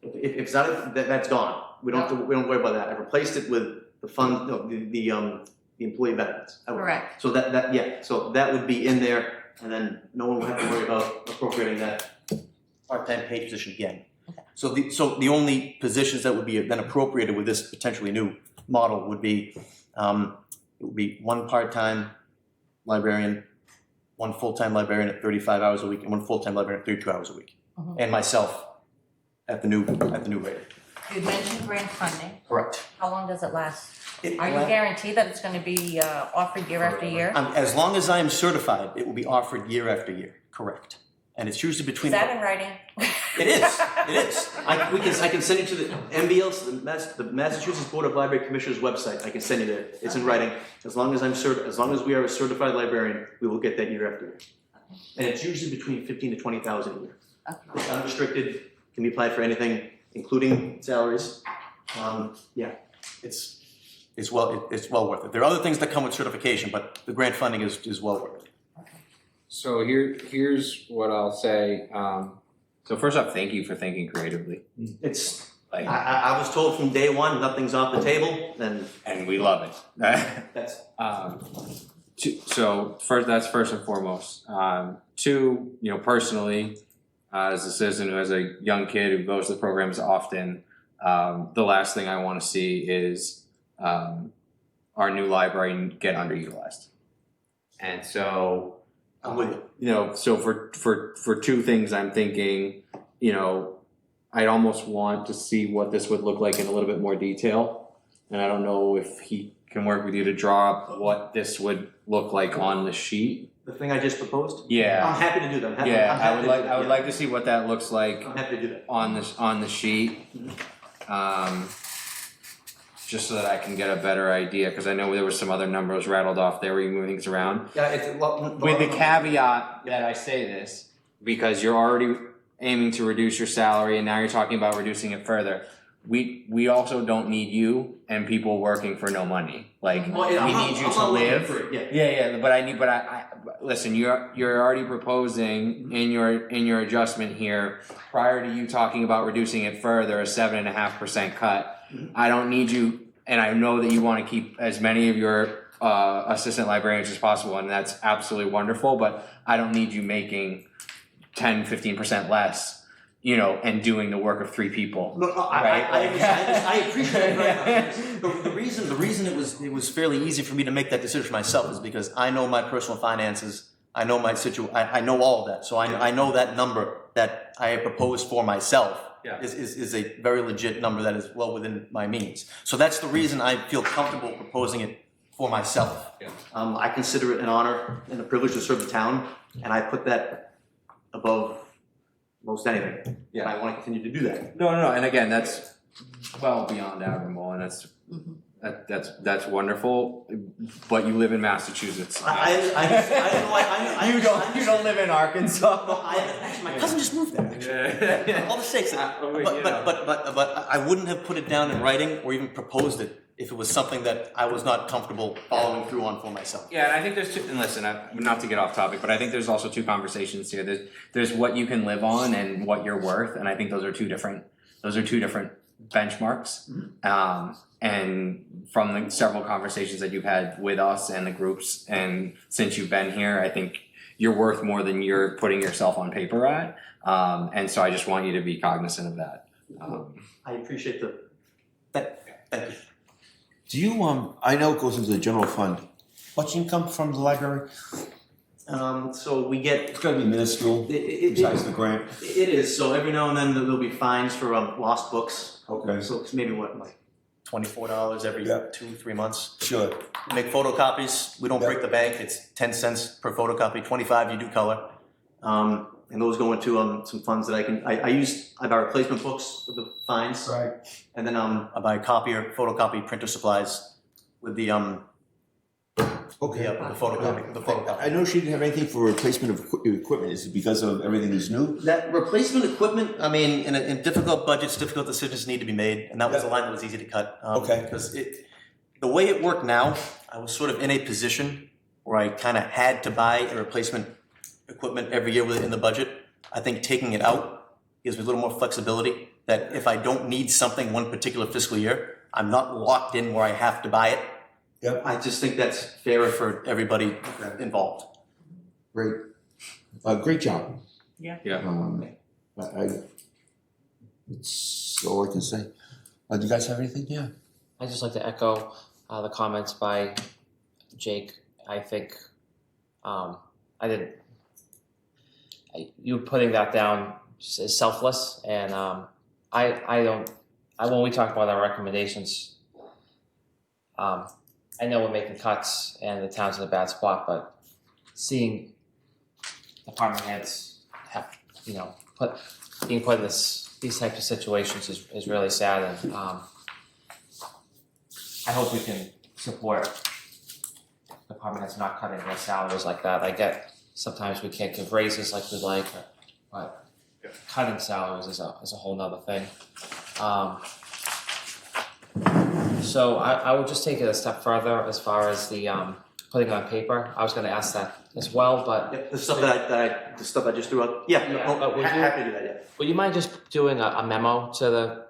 if it's not, that's gone. We don't worry about that. I replaced it with the fund, no, the employee benefits. Correct. So so that would be in there, and then no one would have to worry about appropriating that part-time paid position again. So the only positions that would be then appropriated with this potentially new model would be, it would be one part-time librarian, one full-time librarian at 35 hours a week, and one full-time librarian at 32 hours a week, and myself at the new rate. You mentioned grant funding. Correct. How long does it last? Are you guaranteed that it's gonna be offered year after year? As long as I am certified, it will be offered year after year. Correct. And it's usually Is between. that in writing? It is. It is. I can send you to the MBL's, the Massachusetts Board of Library Commissioners website. I can send you there. It's in writing. As long as we are a certified librarian, we will get that year after year. And it's usually between 15 to 20,000 a year. It's unrestricted. Can be applied for anything, including salaries. It's well worth it. There are other things that come with certification, but the grant funding is well worth it. So here's what I'll say. So first off, thank you for thinking creatively. It's like I was told from day one, nothing's off the table, and we love it. That's so that's first and foremost. Two, personally, as a citizen who has a young kid who goes to the programs often, the last thing I want to see is our new library get underutilized. And so. I'm with you. So for two things, I'm thinking, I'd almost want to see what this would look like in a little bit more detail. And I don't know if he can work with you to draw up what this would look like on the sheet. The thing I just proposed? Yeah. I'm happy to do that. I would like to see what that looks like. I'm happy to do that. On the sheet. Just so that I can get a better idea, because I know there were some other numbers rattled off there where you're moving things around. Yeah, with the caveat that I say this, because you're already aiming to reduce your salary and now you're talking about reducing it further. We also don't need you and people working for no money. Like, we need you to live. Yeah. But I listen, you're already proposing in your adjustment here, prior to you talking about reducing it further, a 7.5% cut. I don't need you, and I know that you want to keep as many of your assistant librarians as possible, and that's absolutely wonderful, but I don't need you making 10-15% less, and doing the work of 3 people. No, I appreciate it very much. The reason it was fairly easy for me to make that decision for myself is because I know my personal finances, I know my situation, I know all of that, so I know that number that I have proposed for myself. Yeah. Is a very legit number that is well within my means. So that's the reason I feel comfortable proposing it for myself. Yeah. I consider it an honor and a privilege to serve the town, and I put that above most anything. Yeah. I want to continue to do that. No, and again, that's well beyond admirable, and that's wonderful. But you live in Massachusetts. You don't live in Arkansas. No, my cousin just moved there. Actually. All the sakes. But I wouldn't have put it down in writing or even proposed it if it was something that I was not comfortable following through on for myself. Yeah, and I think there's two, and listen, not to get off topic, but I think there's also two conversations here. There's what you can live on and what you're worth, and I think those are two different benchmarks. And from the several conversations that you've had with us and the groups, and since you've been here, I think you're worth more than you're putting yourself on paper at. And so I just want you to be cognizant of that. I appreciate that. Thank you. Do you, I know it goes into the general fund. Much income from the library? So we get, It's gonna be minuscule, besides the grant. it is, so every now and then there'll be fines for lost books. Okay. So it's maybe what, like $24 every Yeah. 2-3 months. Sure. Make photocopies, we don't Yeah. break the bank, it's 10 cents per photocopy, 25 you do color. And those go into some funds that I buy replacement books with the fines. Right. And then I buy copier, photocopy, printer supplies with the Okay. the photocopy. I know she didn't have anything for replacement of equipment. Is it because of everything is new? That replacement equipment, I mean, in difficult budgets, difficult decisions need to be made, and that was the line that was easy to cut. Okay. Because the way it worked now, I was sort of in a position where I kind of had to buy a replacement equipment every year within the budget. I think taking it out gives me a little more flexibility, that if I don't need something one particular fiscal year, I'm not locked in where I have to buy it. Yep. I just think that's fairer for everybody involved. Great. Great job. Yeah. That's all I can say. Do you guys have anything? Yeah. I'd just like to echo the comments by Jake. I think you putting that down is selfless, and when we talk about our recommendations, I know we're making cuts and the town's in a bad spot, but seeing department heads being put in these types of situations is really sad, and I hope we can support department heads not cutting their salaries like that. I get sometimes we can't give raises like we'd like, but cutting salaries is a whole nother thing. So I would just take it a step further as far as the putting on paper. I was going to ask that as well, but Yep, the stuff the stuff I just threw out. Yeah, happy to do that. Yeah. would you mind just doing a memo to the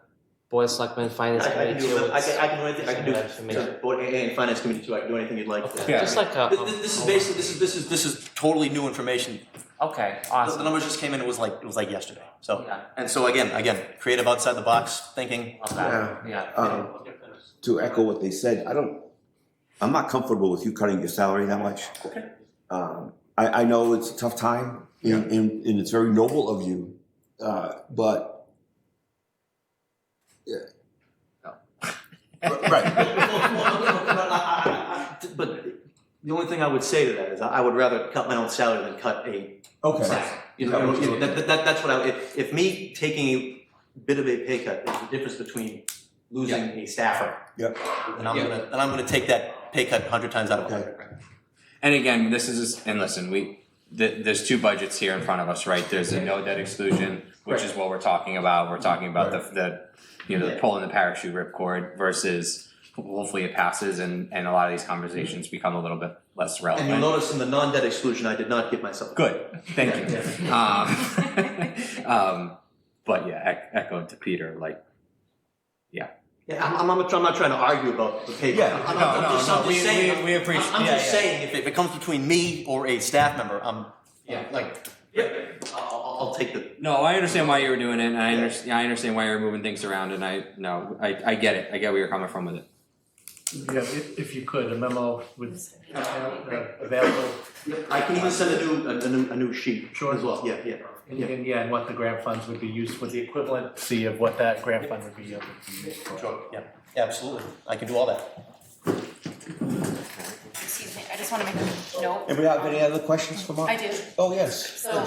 Board of Selectmen Finance I can Committee do too? it. I can do anything. I can do Some of that it. Board and Finance Committee too. I can do anything you'd like. Yeah. Just like a. This is basically this is totally new information. Okay, The awesome. numbers just came in. It was like yesterday. So Yeah. and so again, creative outside the box thinking. Yeah. To echo what they said, I'm not comfortable with you cutting your salary that much. Okay. I know it's a tough time, and it's very noble of you, but. Yeah. Right. But the only thing I would say to that is I would rather cut my own salary than cut a Okay. staff. That's what if me taking a bit of a pay cut is the difference between losing a staffer. Yep. And I'm gonna take that pay cut 100 times out of it. And again, listen, there's two budgets here in front of us, right? There's a no debt exclusion, which is what we're talking about. We're talking about the pulling the parachute ripcord versus hopefully it passes and a lot of these conversations become a little bit less relevant. And you'll notice in the non-debt exclusion, I did not give myself. Good, thank you. But yeah, echoed to Peter, Yeah, I'm not trying to argue about the pay cut. Yeah, I'm just saying. we appreciate. I'm just saying if it comes between me or a staff member, I'll take the. No, I understand why you were doing it, and I understand why you're moving things around, and I get it. I get where you're coming from with it. Yeah, if you could, a memo with available. I can even send a new sheet as well. Yeah. And what the grant funds would be used for, the equivalency of what that grant fund would be used for. Sure. Yeah, absolutely. I can do all that. Excuse me, I just want to make a note. Anybody have any other questions for Mark? I do. Oh, yes. So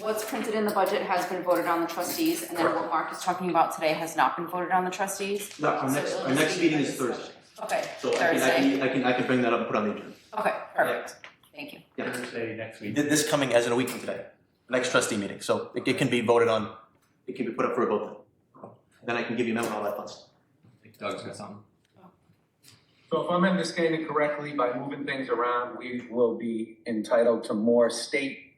what's printed in the budget has been voted on the trustees, and then what Mark is talking about today has not been voted on the trustees? No, our next meeting is Thursday. Okay, So Thursday. I can bring that up and put on the agenda. Okay, perfect. Thank you. Yeah. Thursday next week. This coming as in a week from today, next trustee meeting. So it can be voted on, it can be put up for a vote then. Then I can give you a memo on all that funds. Doug's got something. So if I'm understanding correctly, by moving things around, we will be entitled to more state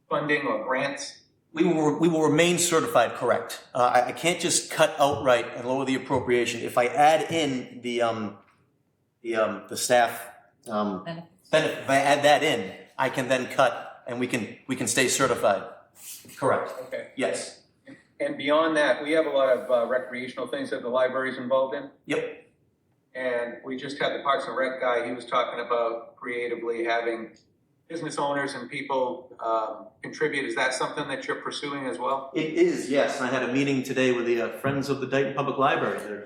funding or grants? We will remain certified, correct. I can't just cut outright and lower the appropriation. If I add in the staff benefit, if I add that in, I can then cut and we can stay certified. Correct. Okay. Yes. And beyond that, we have a lot of recreational things that the library's involved in. Yep. And we just had the Parks and Rec guy, he was talking about creatively having business owners and people contribute. Is that something that you're pursuing as well? It is, yes. I had a meeting today with the Friends of the Dayton Public Library.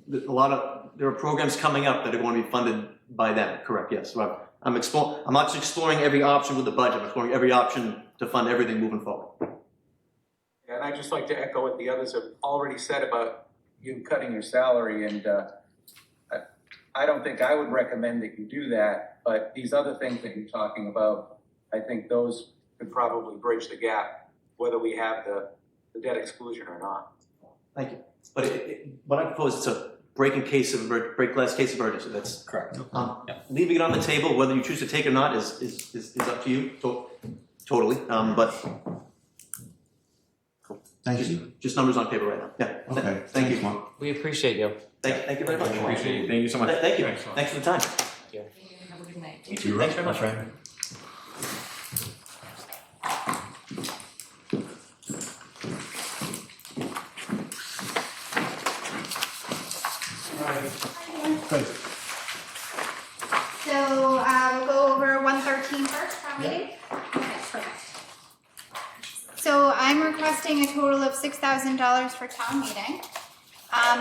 There are programs coming up that are going to be funded by them, correct, yes. So I'm not just exploring every option with the budget, I'm exploring every option to fund everything moving forward. And I'd just like to echo what the others have already said about you cutting your salary, and I don't think I would recommend that you do that, but these other things that you're talking about, I think those could probably bridge the gap, whether we have the debt exclusion or not. Thank you. But what I propose is a break glass case of urgency. That's correct. Leaving it on the table, whether you choose to take it or not, is up to you. Totally. But Thank you. Just numbers on paper right now. Yeah. Okay. Thank you. Mark. We appreciate you. Thank you very much. Appreciate it. Thank you so much. Thank you. Thanks for the time. Have a good night. You too. Thanks very much. Good. So we'll go over 113 first, town meeting. Okay, perfect. So I'm requesting a total of $6,000 for town meeting.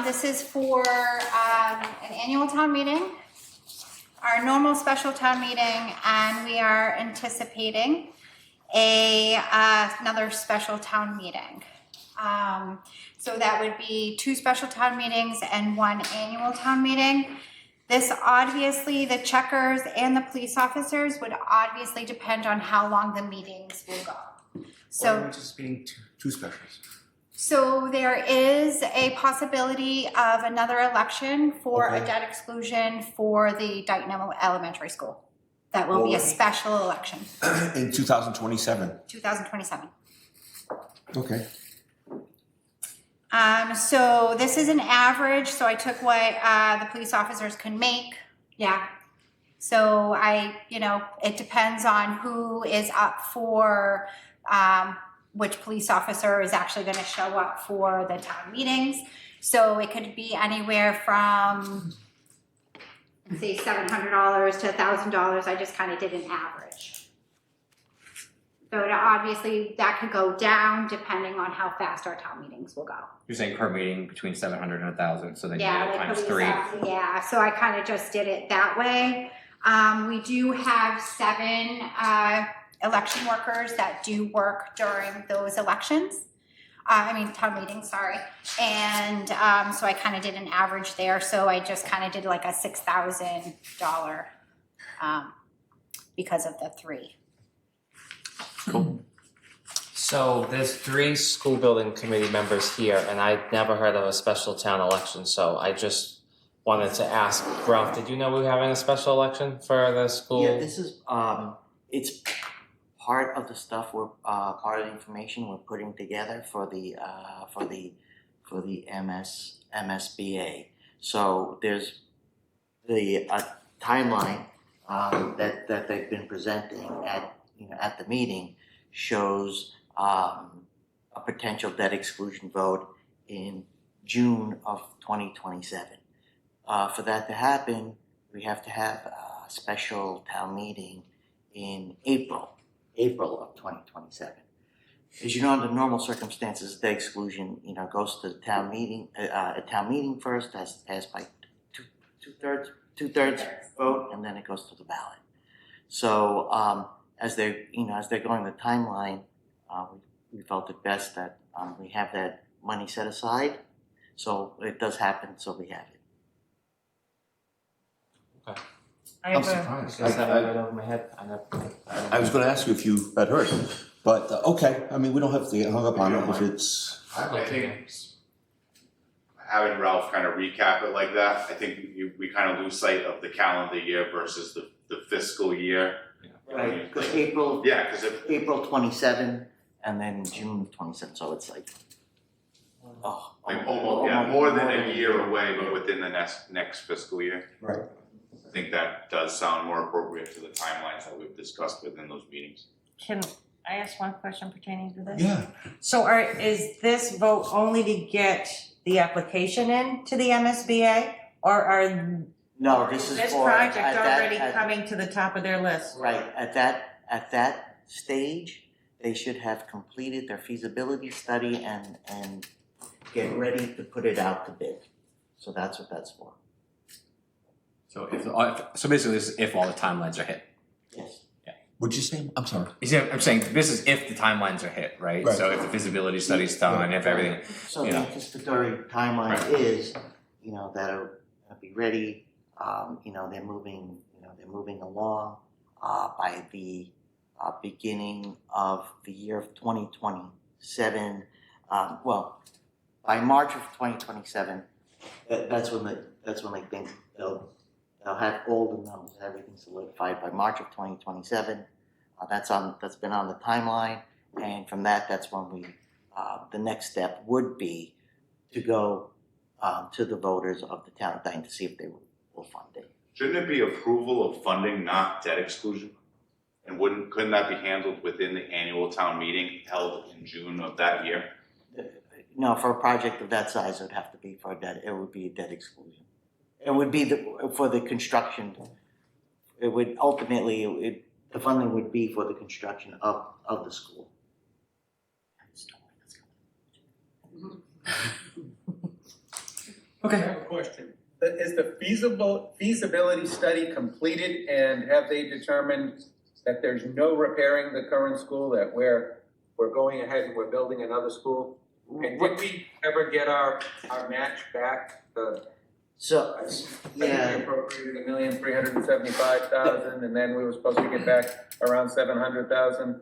This is for an annual town meeting, our normal special town meeting, and we are anticipating another special town meeting. So that would be 2 special town meetings and 1 annual town meeting. This obviously, the checkers and the police officers would obviously depend on how long the meetings will go. So, just being two specials. so there is a possibility of another election for a Okay. debt exclusion for the Dayton Elementary School. That will be a special election, In 2027. 2027. Okay. So this is an average, so I took what the police officers can make, yeah. So it depends on who is up for, which police officer is actually gonna show up for the town meetings. So it could be anywhere from, say, $700 to $1,000, I just kinda did an average. So obviously, that could go down depending on how fast our town meetings will go. You're saying per meeting between 700 and 1,000, so then you Yeah, do it like times police 3. officers, yeah, so I kind of just did it that way. We do have 7 election workers that do work during those elections. Town meetings, sorry. And so I kind of did an average there, so I just kind of did like a $6,000 because of the 3. So there's 3 school building committee members here, and I'd never heard of a special town election, so I just wanted to ask, Ralph, did you know we were having a special election for the school? Yeah, this is, it's part of the stuff we're, part of the information we're putting together for the MSBA. So there's the timeline that they've been presenting at the meeting shows a potential debt exclusion vote in June of 2027. For that to happen, we have to have a special town meeting in April of 2027. As you know, under normal circumstances, debt exclusion, goes to the town meeting, a town meeting first, has to pass by two-thirds vote, and then it goes to the ballot. So, as they're going the timeline, we felt it best that we have that money set aside. So it does happen, so we have it. I'm surprised. I have it right over my head. I was gonna ask you if you had heard, but okay, we don't have to get hung up on it if it's. I think having Ralph kind of recap it like that, I think we kind of lose sight of the calendar year versus the fiscal year. Right, because April Yeah, because if 27 and then June 27, so it's like, more than a year away, but within the next fiscal year. Right. I think that does sound more appropriate to the timelines that we've discussed within those meetings. Can I ask one question pertaining to this? Yeah. So is this vote only to get the application in to the MSBA, or are No, this is This for. project at that- already at- coming to the top of their list. Right, at that stage, they should have completed their feasibility study and get ready to put it out to bid. So that's what that's for. So so basically this is if all the timelines are hit. Yes. What'd you say? I'm sorry. You see, I'm saying this is if the timelines are hit, right? Right. So if the feasibility study's done, if everything, So you the know. anticipatory timeline Right. is, that it'll be ready, they're moving along, by the, beginning of the year of 2027, by March of 2027, that's when they think they'll have all the numbers, everything solidified by March of 2027. That's been on the timeline, and from that's when the next step would be to go to the voters of the town of Dayton to see if they will fund it. Shouldn't it be approval of funding, not debt exclusion? And couldn't that be handled within the annual town meeting held in June of that year? No, for a project of that size, it would have to be it would be a debt exclusion. It would be for the construction. It would ultimately, the funding would be for the construction of the school. I have a question. Is the feasibility study completed, and have they determined that there's no repairing the current school, that we're going ahead and we're building another school? And did we ever get our match back? So, yeah. We appropriated $1,375,000, and then we were supposed to get back around $700,000.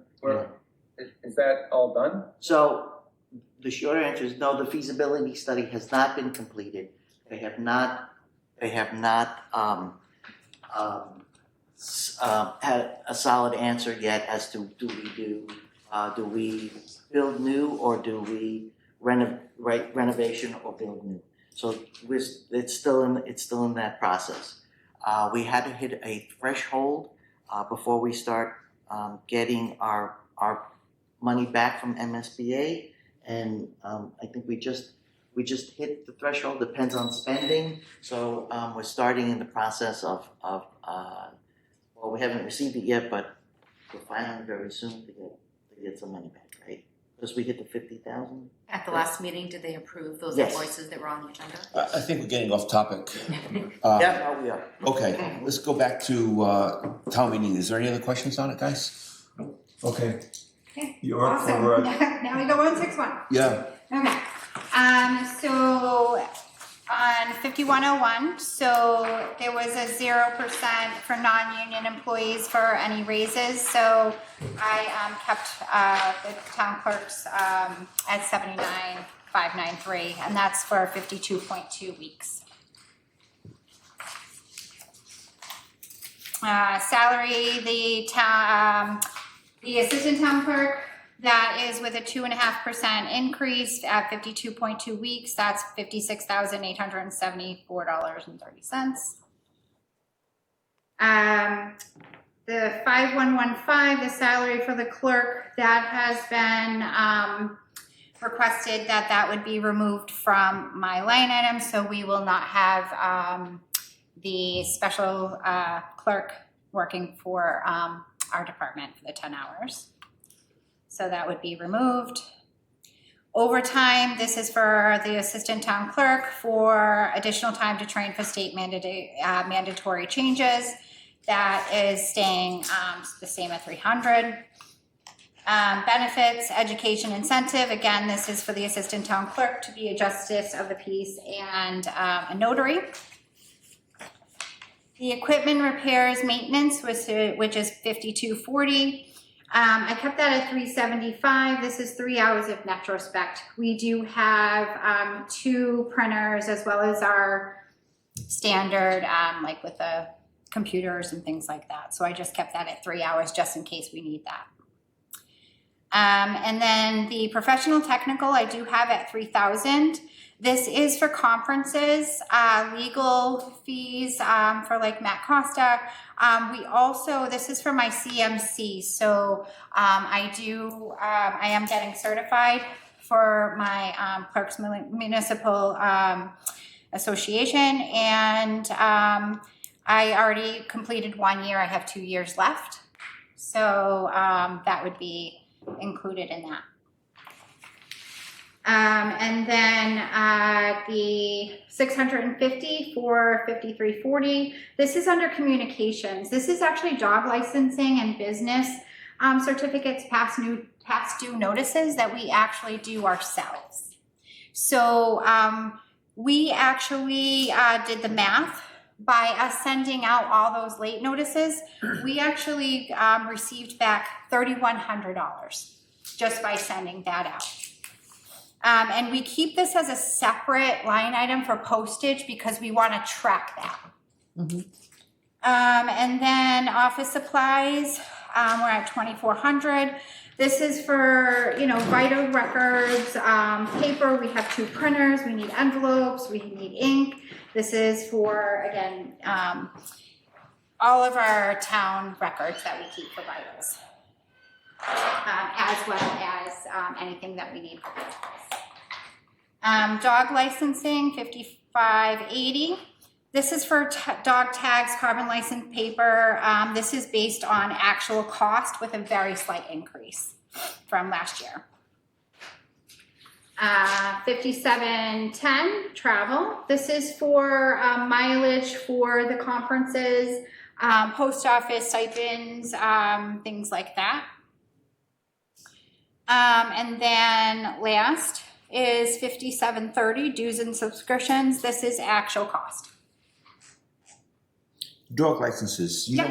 Is that all done? So the short answer is no. The feasibility study has not been completed. They have not had a solid answer yet as to do we build new, or do we renovation or build new. So it's still in that process. We had to hit a threshold before we start getting our money back from MSBA, and I think we just hit the threshold. Depends on spending. So we're starting in the process of we haven't received it yet, but we're filing very soon to get some money back, right? Because we hit the 50,000. At the last meeting, did they approve those Yes. invoices that were on the agenda? I think we're getting off topic. Yeah, no, we are. Okay, let's go back to town meeting. Is there any other questions on it, guys? Okay. Okay, You're up awesome. for, Now we go 161. Yeah. Okay. So on 5101, so there was a 0% for non-union employees for any raises. So I kept the town clerks at 79,593, and that's for 52.2 weeks. Salary, the assistant town clerk, that is with a 2.5% increase at 52.2 weeks. That's $56,874.30. The 5115, the salary for the clerk, that has been requested that would be removed from my line item, so we will not have the special clerk working for our department for the 10 hours. So that would be removed. Overtime, this is for the assistant town clerk for additional time to train for state mandatory changes. That is staying the same at 300. Benefits, education incentive, again, this is for the assistant town clerk to be a justice of the peace and a notary. The equipment repairs maintenance, which is 5240. I kept that at 375. This is 3 hours of Metrospect. We do have 2 printers as well as our standard, like with the computers and things like that. So I just kept that at 3 hours just in case we need that. And then the professional technical I do have at 3,000. This is for conferences, legal fees for like Matt Costa. We also, this is for my CMC. So I am getting certified for my clerk's municipal Association, and I already completed 1 year. I have 2 years left, so that would be included in that. And then the 650 for 5340. This is under communications. This is actually dog licensing and business certificates, past due notices that we actually do ourselves. So we actually did the math. By us sending out all those late notices, we actually received back $3,100 just by sending that out. And we keep this as a separate line item for postage because we want to track that. And then office supplies, we're at 2,400. This is for, you know, vital records, paper. We have 2 printers. We need envelopes. We need ink. This is for, again, all of our town records that we keep for vitals, as well as anything that we need for vitals. Dog licensing, 5580. This is for dog tags, carbon license paper. This is based on actual cost with a very slight increase from last year. 5710, travel. This is for mileage for the conferences, post office stipends, things like that. And then last is 5730, dues and subscriptions. This is actual cost. Dog licenses, you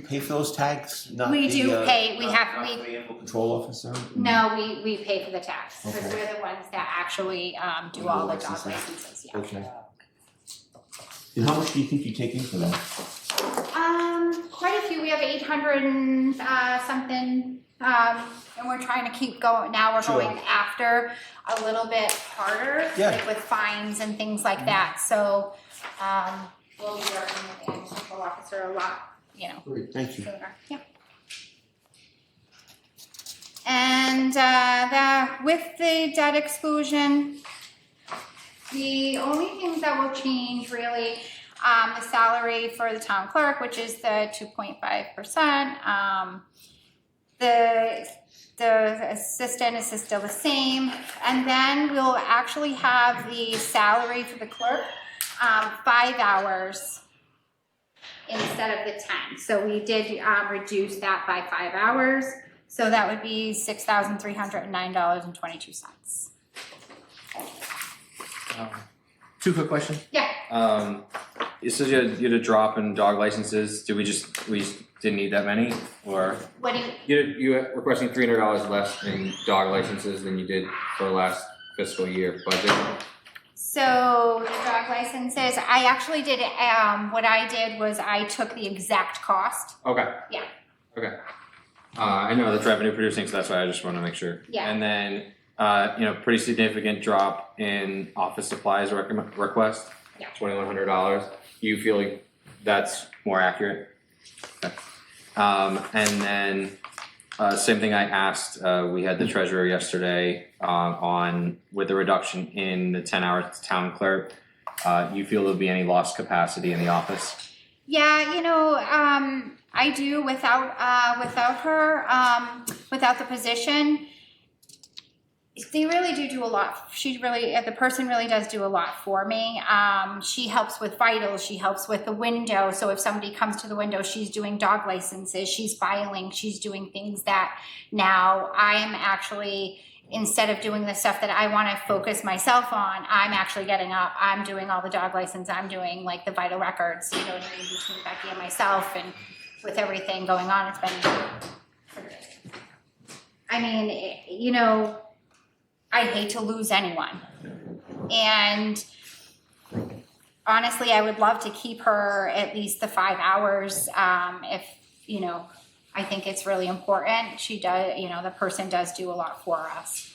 pay for those tags? Not We the, do pay, we not have, the animal control officer? no, we pay for the tax, because Okay. we're the ones that actually do all the dog Licenses. licenses, yeah. Okay. And how much do you think you take in for that? Quite a few, we have 800 and something, and we're trying to keep going, now we're Sure. going after a little bit harder, Yeah. like with fines and things like that, so, we'll be working with the animal control officer a lot, you know, Great, thank you. sooner, yeah. And with the debt exclusion, the only things that will change really, the salary for the town clerk, which is the 2.5%. The assistant is still the same. And then we'll actually have the salary for the clerk, 5 hours instead of the 10. So we did reduce that by 5 hours. So that would be $6,309.22. 2 quick questions. Yeah. You said you had a drop in dog licenses. We just didn't need that many, or What do you, You were requesting $300 less in dog licenses than you did for the last fiscal year budget. so the dog licenses, I actually did, what I did was I took the exact cost. Okay. Yeah. Okay. I know that's revenue producing, so that's why I just want to make sure. Yeah. And then, pretty significant drop in office supplies request. Yeah. $2,100. You feel like that's more accurate? Okay. And then, same thing I asked, we had the treasurer yesterday, on with the reduction in the 10-hour town clerk. You feel there'll be any lost capacity in the office? Yeah, you know, I do without her, without the position. They really do a lot. The person really does do a lot for me. She helps with vitals, she helps with the window. So if somebody comes to the window, she's doing dog licenses, she's filing, she's doing things that now I am actually, instead of doing the stuff that I want to focus myself on, I'm actually getting up, I'm doing all the dog license, I'm doing like the vital records, you know what I mean, between Becky and myself, and with everything going on, it's been, I mean, you know, I hate to lose anyone. And honestly, I would love to keep her at least the 5 hours, if, you know, I think it's really important. She does, you know, the person does do a lot for us.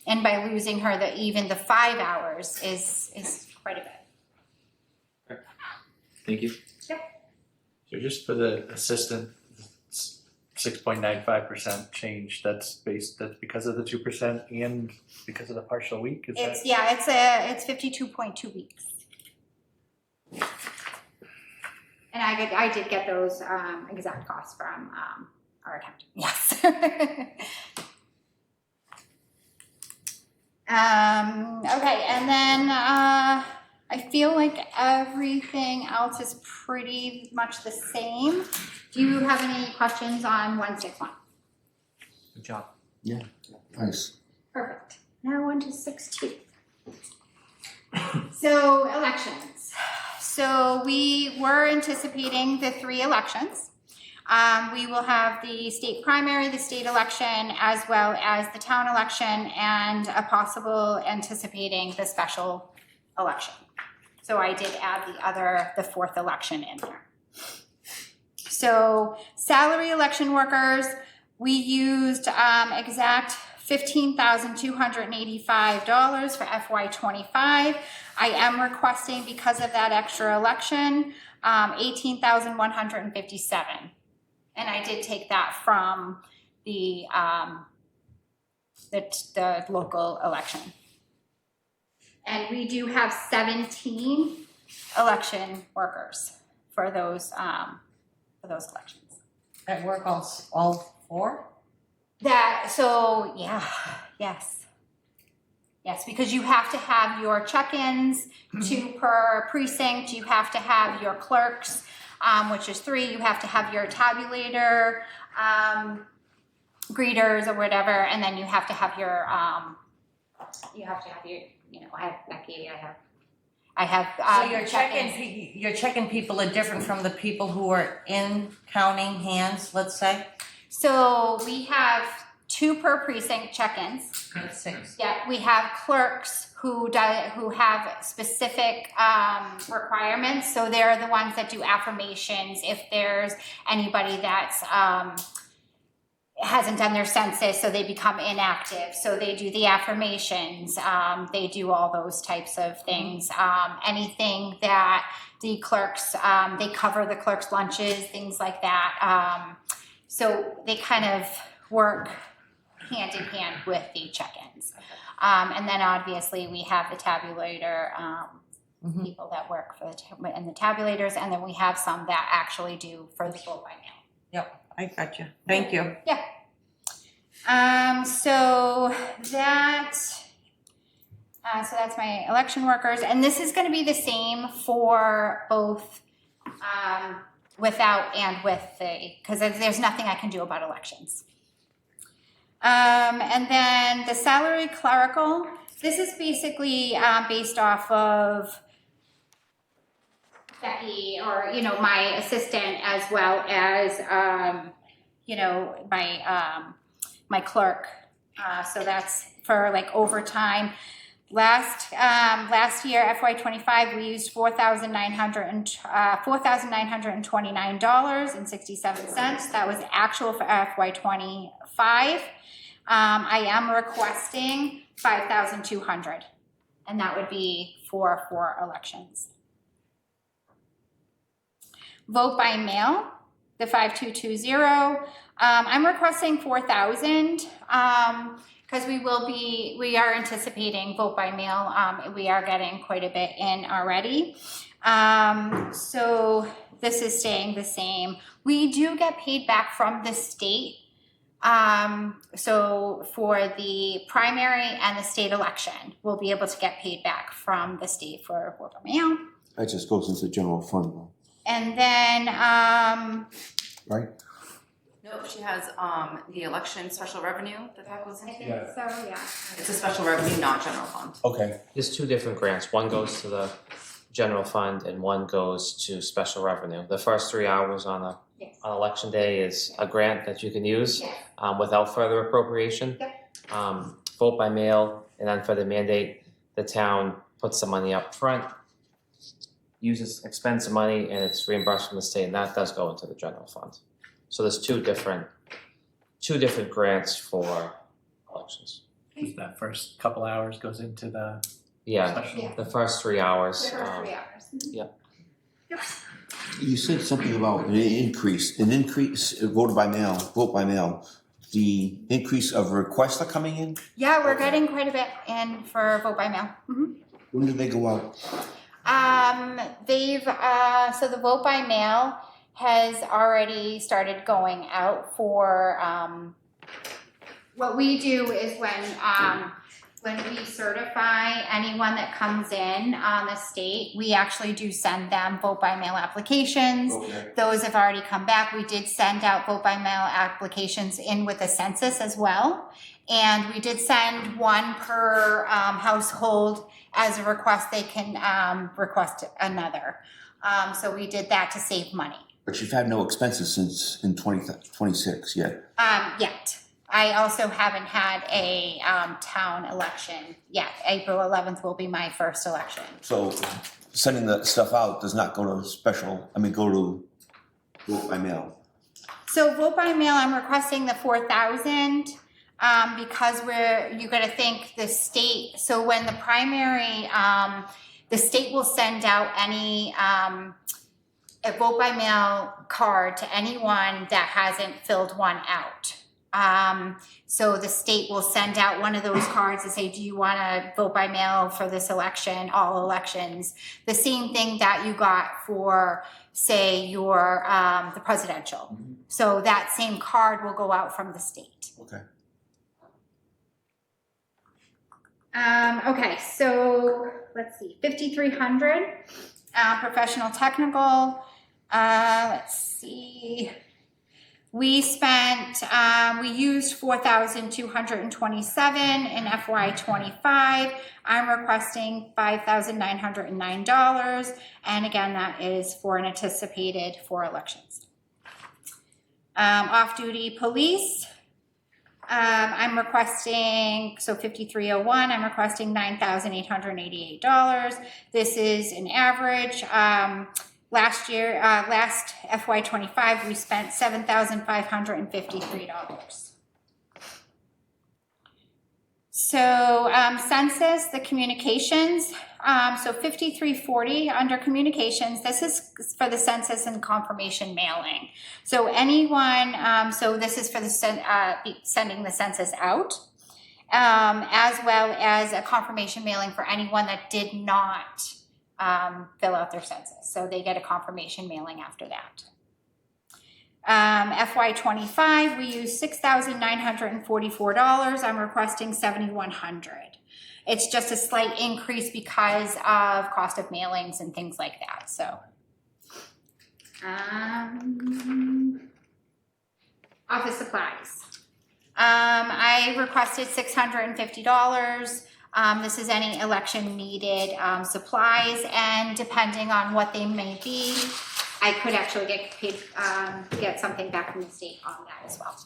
And by losing her, even the 5 hours is quite a bit. Thank you. Yep. So just for the assistant, 6.95% change, that's because of the 2% and because of the partial week, is that? It's 52.2 weeks. And I did get those exact costs from our accountant, yes. Okay, and then I feel like everything else is pretty much the same. Do you have any questions on 161? Good job. Yeah, nice. Perfect. Now on to 62. So elections. So we were anticipating the 3 elections. We will have the state primary, the state election, as well as the town election, and a possible anticipating the special election. So I did add the 4th election in there. So salary election workers, we used exact $15,285 for FY25. I am requesting, because of that extra election, $18,157. And I did take that from the local election. And we do have 17 election workers for those elections. That work all 4? Yes, because you have to have your check-ins, 2 per precinct, you have to have your clerks, which is 3, you have to have your tabulator, greeters or whatever, and then you have to have your, I have Becky, I have. So your check-in people are different from the people who are in counting hands, let's say? So we have 2 per precinct check-ins. That's 6. Yeah, we have clerks who have specific requirements. So they're the ones that do affirmations. If there's anybody that's hasn't done their census, so they become inactive. So they do the affirmations. They do all those types of things. Anything that the clerks, they cover the clerks' lunches, things like that. So they kind of work hand in hand with the check-ins. And then obviously we have the tabulator people that work for the tabulators, and then we have some that actually do for the vote by mail. Yep, I got you. Thank you. Yeah. So that's my election workers, and this is going to be the same for both without and with because there's nothing I can do about elections. And then the salary clerical, this is basically based off of Becky, or, my assistant, as well as, my clerk. So that's for like overtime. Last year, FY25, we used $4,929.67. That was actual for FY25. I am requesting $5,200, and that would be for 4 elections. Vote by mail, the 5220. I'm requesting 4,000 because we are anticipating vote by mail. We are getting quite a bit in already. So this is staying the same. We do get paid back from the state. So for the primary and the state election, we'll be able to get paid back from the state for vote by mail. That just goes into general fund, though. And then, right? No, she has the election special revenue that goes into. I think so, yeah. It's a special revenue, not general fund. Okay. There's 2 different grants. One goes to the general fund and one goes to special revenue. The first 3 hours on election day is a grant that you can use without further appropriation. Vote by mail, and then for the mandate, the town puts the money up front, expends the money, and it's reimbursed from the state, and that does go into the general fund. So there's two different grants for elections. That first couple hours goes into the special. The first 3 hours. The first 3 hours. Yeah. Yep. You said something about an increase, vote by mail. The increase of requests are coming in? Yeah, we're getting quite a bit in for vote by mail. When do they go out? So the vote by mail has already started going out for, what we do is when we certify anyone that comes in on the state, we actually do send them vote by mail applications. Okay. Those have already come back. We did send out vote by mail applications in with the census as well. And we did send one per household as a request. They can request another. So we did that to save money. But you've had no expenses since in 2026 yet. Yet. I also haven't had a town election yet. April 11th will be my first election. So sending the stuff out does not go to go to vote by mail. So vote by mail, I'm requesting the 4,000 because you got to think the state. So when the primary, the state will send out a vote by mail card to anyone that hasn't filled one out. So the state will send out one of those cards to say, do you want to vote by mail for this election, all elections? The same thing that you got for, say, your the presidential. Mm-hmm. So that same card will go out from the state. Okay. Okay, so let's see, 5,300, professional technical. Let's see. We used 4,227 in FY25. I'm requesting $5,909. And again, that is for an anticipated 4 elections. Off-duty police. I'm requesting, so 5,301, I'm requesting $9,888. This is an average. Last year, last FY25, we spent $7,553. So census, the communications, so 5,340 under communications. This is for the census and confirmation mailing. So anyone, so this is for the sending the census out, as well as a confirmation mailing for anyone that did not fill out their census. So they get a confirmation mailing after that. FY25, we use $6,944. I'm requesting $7,100. It's just a slight increase because of cost of mailings and things like that. So, office supplies. I requested $650. This is any election needed supplies, and depending on what they may be, I could actually get paid, get something back from the state on that as well.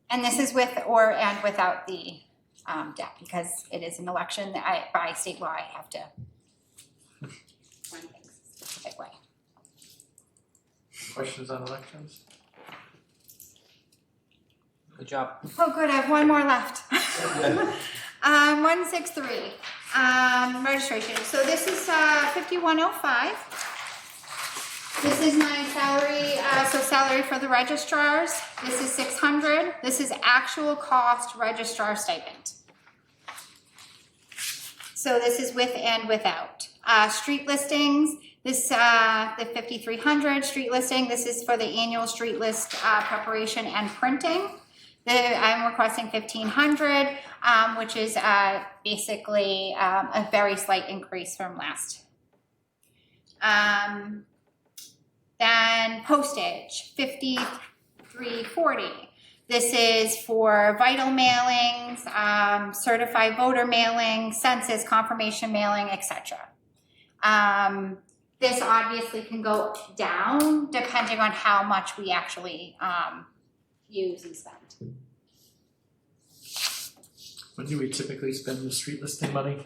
And this is with and without the debt, because it is an election that by state law I have to run things a specific way. Questions on elections? Good job. Oh, good. I have one more left. 163. Registration. So this is 5105. This is my salary. So salary for the registrars. This is 600. This is actual cost registrar stipend. So this is with and without. Street listings. This the 5,300 street listing. This is for the annual street list preparation and printing. I'm requesting 1,500, which is basically a very slight increase from last. Then postage, 5,340. This is for vital mailings, certified voter mailing, census confirmation mailing, etc. This obviously can go down depending on how much we actually use and spend. When do we typically spend the street listing money?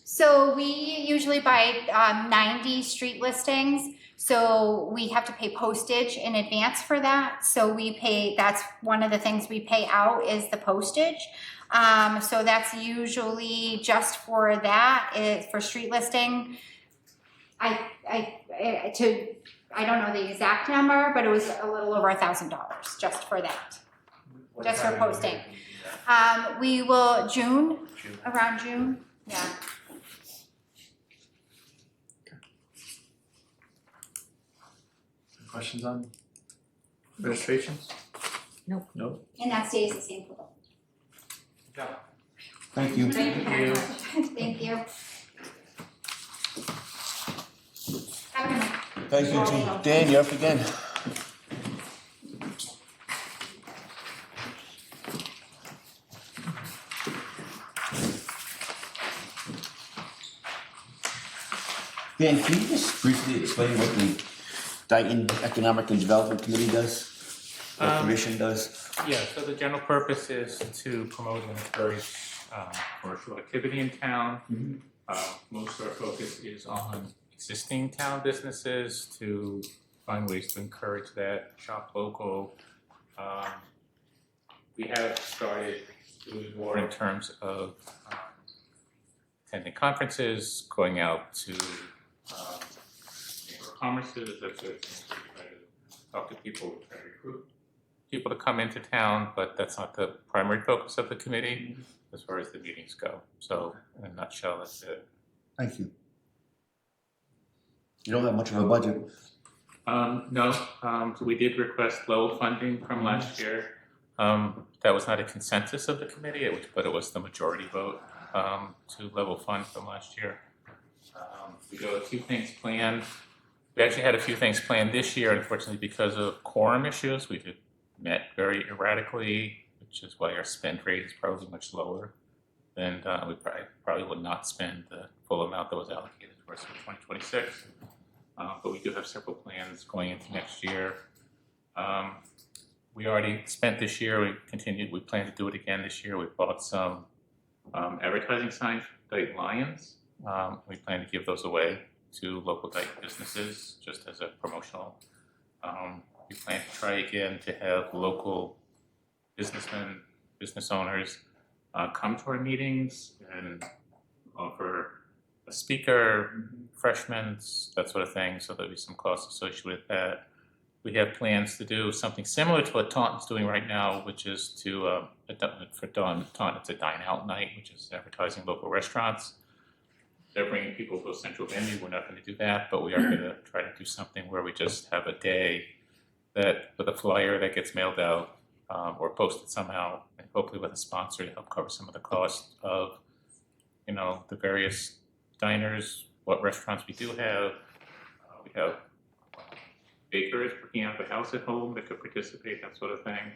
So we usually buy 90 street listings. So we have to pay postage in advance for that. So we pay, that's one of the things we pay out is the postage. So that's usually just for that, for street listing. I don't know the exact number, but it was a little over $1,000 just for that, just for posting. We will, June, June. around June, yeah. Questions on registrations? Nope. Nope. And that stays the same for both. Yeah. Thank you. Thank you very much. Thank you. Have a good night. Thank you, Jean. Dan, you're up again. Dan, can you just briefly explain what the Dayton Economic and Development Committee does? Or commission does? Yeah, so the general purpose is to promote and encourage commercial activity in town. Most of our focus is on existing town businesses to find ways to encourage that, shop local. We have started doing more in terms of attending conferences, going out to chamber of commerces, that sort of thing. We try to talk to people, try to recruit people to come into town, but that's not the primary focus of the committee as far as the meetings go. So in a nutshell, that's it. Thank you. You don't have much of a budget. No, so we did request level funding from last year. That was not a consensus of the committee, but it was the majority vote to level fund from last year. We got a few things planned. We actually had a few things planned this year, unfortunately, because of quorum issues. We met very erratically, which is why our spend rate is probably much lower than we probably would not spend the full amount that was allocated for us for 2026. But we do have several plans going into next year. We already spent this year. We plan to do it again this year. We bought some advertising signs for Dayton Lions. We plan to give those away to local Dayton businesses just as a promotional. We plan to try again to have local businessmen, business owners come to our meetings and offer a speaker, refreshments, that sort of thing. So there'll be some costs associated with that. We have plans to do something similar to what Taunton's doing right now, which is to, for Taunton, it's a dine out night, which is advertising local restaurants. They're bringing people to a central venue. We're not going to do that, but we are going to try to do something where we just have a day that with a flyer that gets mailed out or posted somehow, and hopefully with a sponsor to help cover some of the cost of, the various diners, what restaurants we do have. We have bakers working out of the house at home that could participate, that sort of thing.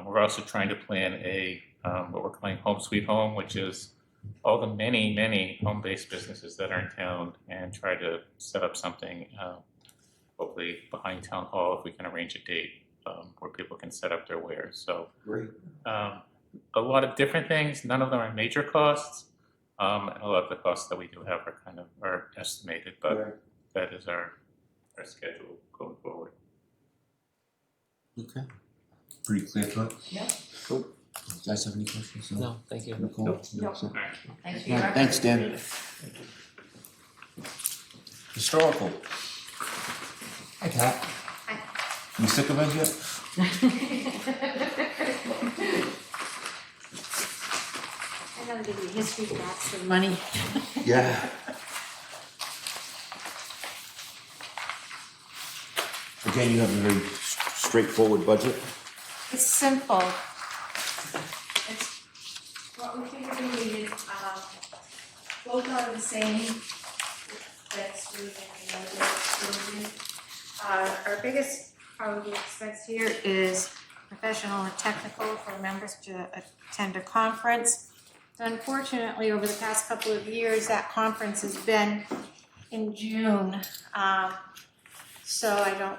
We're also trying to plan what we're calling Home Sweet Home, which is all the many, many home-based businesses that are in town, and try to set up something, hopefully behind Town Hall, if we can arrange a date where people can set up their wares. So Great. A lot of different things. None of them are major costs, and a lot of the costs that we do have are estimated, but that is our schedule going forward. Okay. Pretty clear cut. Yeah. Cool. Do you guys have any questions? No, thank you. Nicole? Nope. No. All right. Thanks for Yeah, your thanks, Dan. Historical. Hi, Kat. You sick of us yet? I gotta give you history facts for money. Yeah. Again, you have a very straightforward budget. It's simple. It's, what we figured we needed, both are the same. That's really the our biggest probably expense here is professional and technical for members to attend a conference. So unfortunately, over the past couple of years, that conference has been in June. So I don't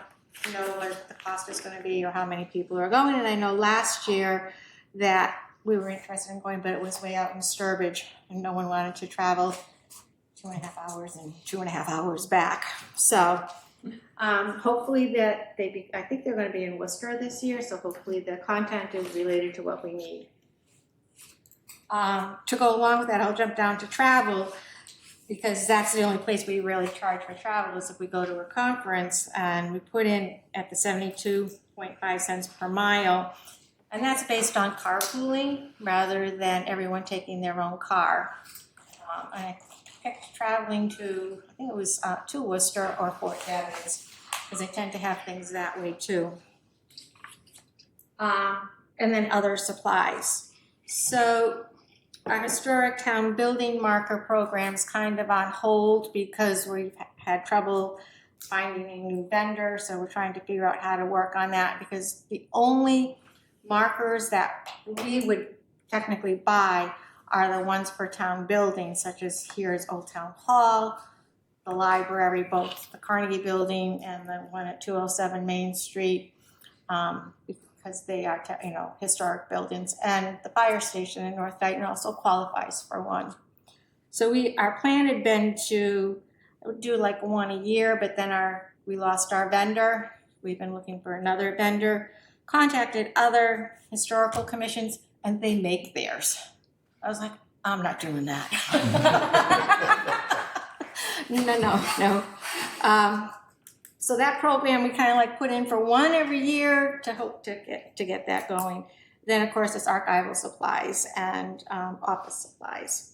know what the cost is going to be or how many people are going. And I know last year that we were interested in going, but it was way out in Sturbridge and no one wanted to travel 2.5 hours and 2.5 hours back. So hopefully that I think they're going to be in Worcester this year. So hopefully the content is related to what we need. To go along with that, I'll jump down to travel, because that's the only place we really charge for travel is if we go to a conference, and we put in at the 72.5 cents per mile. And that's based on carpooling rather than everyone taking their own car. And I picked traveling to, I think it was to Worcester or Fort Devens, because I tend to have things that way too. And then other supplies. So our historic town building marker program's kind of on hold because we've had trouble finding a new vendor, so we're trying to figure out how to work on that, because the only markers that we would technically buy are the ones for town buildings, such as here is Old Town Hall, the library, both the Carnegie Building and the one at 207 Main Street, because they are, historic buildings, and the fire station in North Dayton also qualifies for one. So our plan had been to do like one a year, but then we lost our vendor. We've been looking for another vendor, contacted other historical commissions, and they make theirs. I was like, I'm not doing that. No. So that program we kind of like put in for one every year to hope to get that going. Then of course it's archival supplies and office supplies.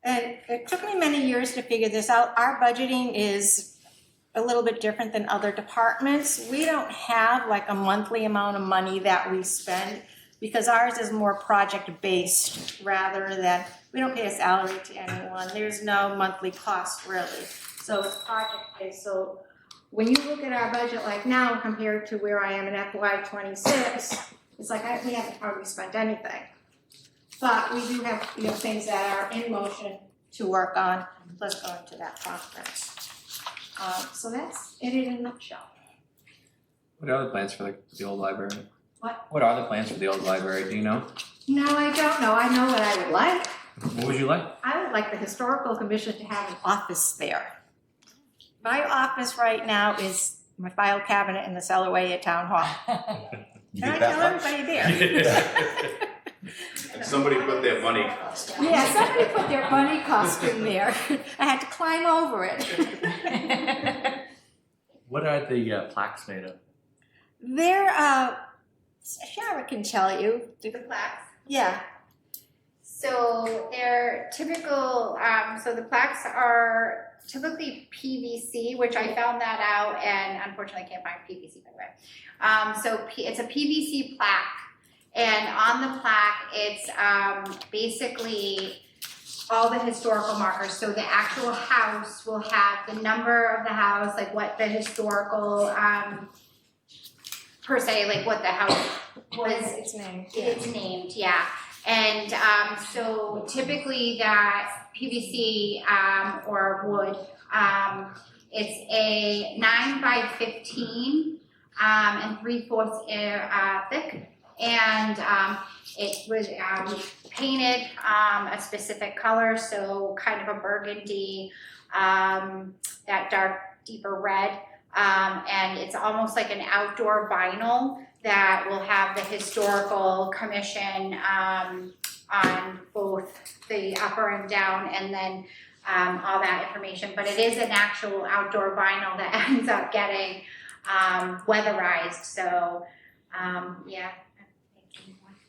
And it took me many years to figure this out. Our budgeting is a little bit different than other departments. We don't have like a monthly amount of money that we spend, because ours is more project-based rather than, we don't pay a salary to anyone. There's no monthly cost really. So it's project-based. So when you look at our budget like now compared to where I am in FY26, it's like we haven't hardly spent anything. But we do have things that are in motion to work on, plus going to that conference. So that's it in a nutshell. What are the plans for the old library? What? What are the plans for the old library? Do you know? No, I don't know. I know what I would like. What would you like? I would like the Historical Commission to have an office there. My office right now is my file cabinet in the cellarway at Town Hall. And I tell everybody there. Somebody put their bunny costume. Yeah, somebody put their bunny costume there. I had to climb over it. What are the plaques made of? They're, Shara can tell you. The plaques. Yeah. So they're typical, so the plaques are typically PVC, which I found that out, and unfortunately I can't find PVC by the way. So it's a PVC plaque, and on the plaque it's basically all the historical markers. So the actual house will have the number of the house, like what the historical, per se, like what the house was. It's named. It's named, yeah. And so typically that PVC or wood, it's a 9 by 15 and 3/4 thick, and it was painted a specific color, so kind of a burgundy, that dark, deeper red, and it's almost like an outdoor vinyl that will have the historical commission on both the upper and down, and then all that information. But it is an actual outdoor vinyl that ends up getting weatherized. So yeah.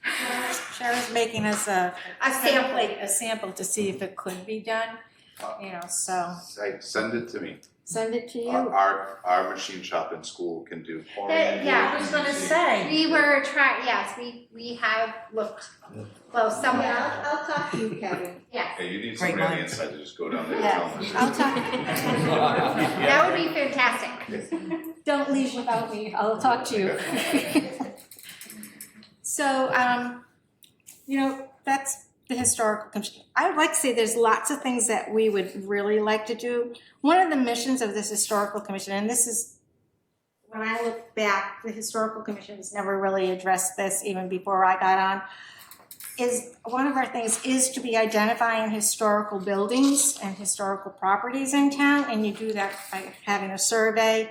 Shara's making us a sample. A sample to see if it could be done. So Send it to me. send it to you. Our machine shop in school can do pouring. Yeah, I was gonna say. We were trying. Yes, we have looked. Well, someone. I'll talk to you, Kevin. Yes. Hey, you need somebody on the inside to just go down there and Yeah, tell them. I'll talk. That would be fantastic. Don't leave without me. I'll talk to you. So, that's the historical commission. I would like to say there's lots of things that we would really like to do. One of the missions of this historical commission, and this is, when I look back, the historical commission has never really addressed this even before I got on, is one of our things is to be identifying historical buildings and historical properties in town, and you do that by having a survey.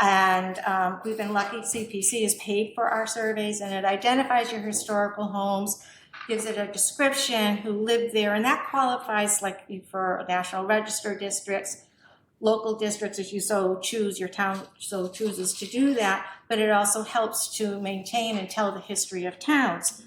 And we've been lucky, CPC has paid for our surveys, and it identifies your historical homes, gives it a description, who lived there, and that qualifies like for National Register districts. local districts if you so choose, your town so chooses to do that, but it also helps to maintain and tell the history of towns.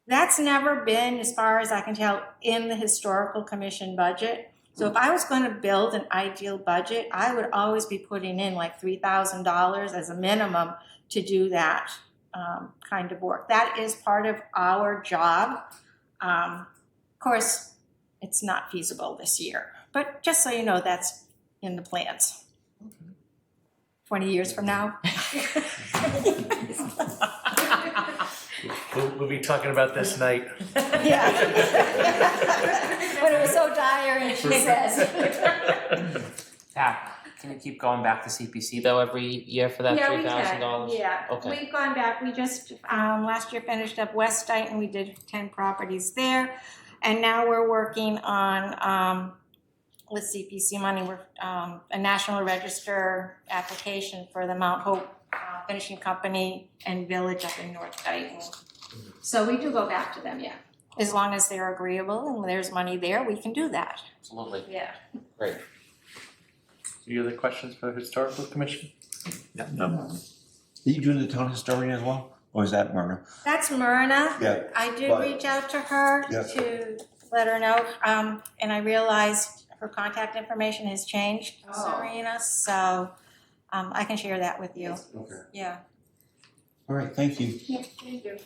That's never been, as far as I can tell, in the historical commission budget. So if I was going to build an ideal budget, I would always be putting in like $3,000 as a minimum to do that kind of work. That is part of our job. Of course, it's not feasible this year, but just so you know, that's in the plans. 20 years from now. We'll be talking about this night. Yeah. When it was so dire, and she says. Yeah, can we keep going back to CPC though every year for that Yeah, we $3,000? can. Yeah, Okay. we've gone back. We just last year finished up West Dayton. We did 10 properties there, and now we're working on with CPC money. We're a National Register application for the Mount Hope Finishing Company and Village up in North Dayton. So we do go back to them, yeah. As long as they're agreeable and there's money there, we can do that. Absolutely. Yeah. Great. Any other questions for the Historical Commission? No. Are you doing the town historian as well? Or is that Myrna? That's Myrna. Yeah, I did but- reach out to her Yeah. to let her know, and I realized her contact information has changed, Serena, so I can share that with you. Okay. Yeah. All right, thank you. Yeah, thank you.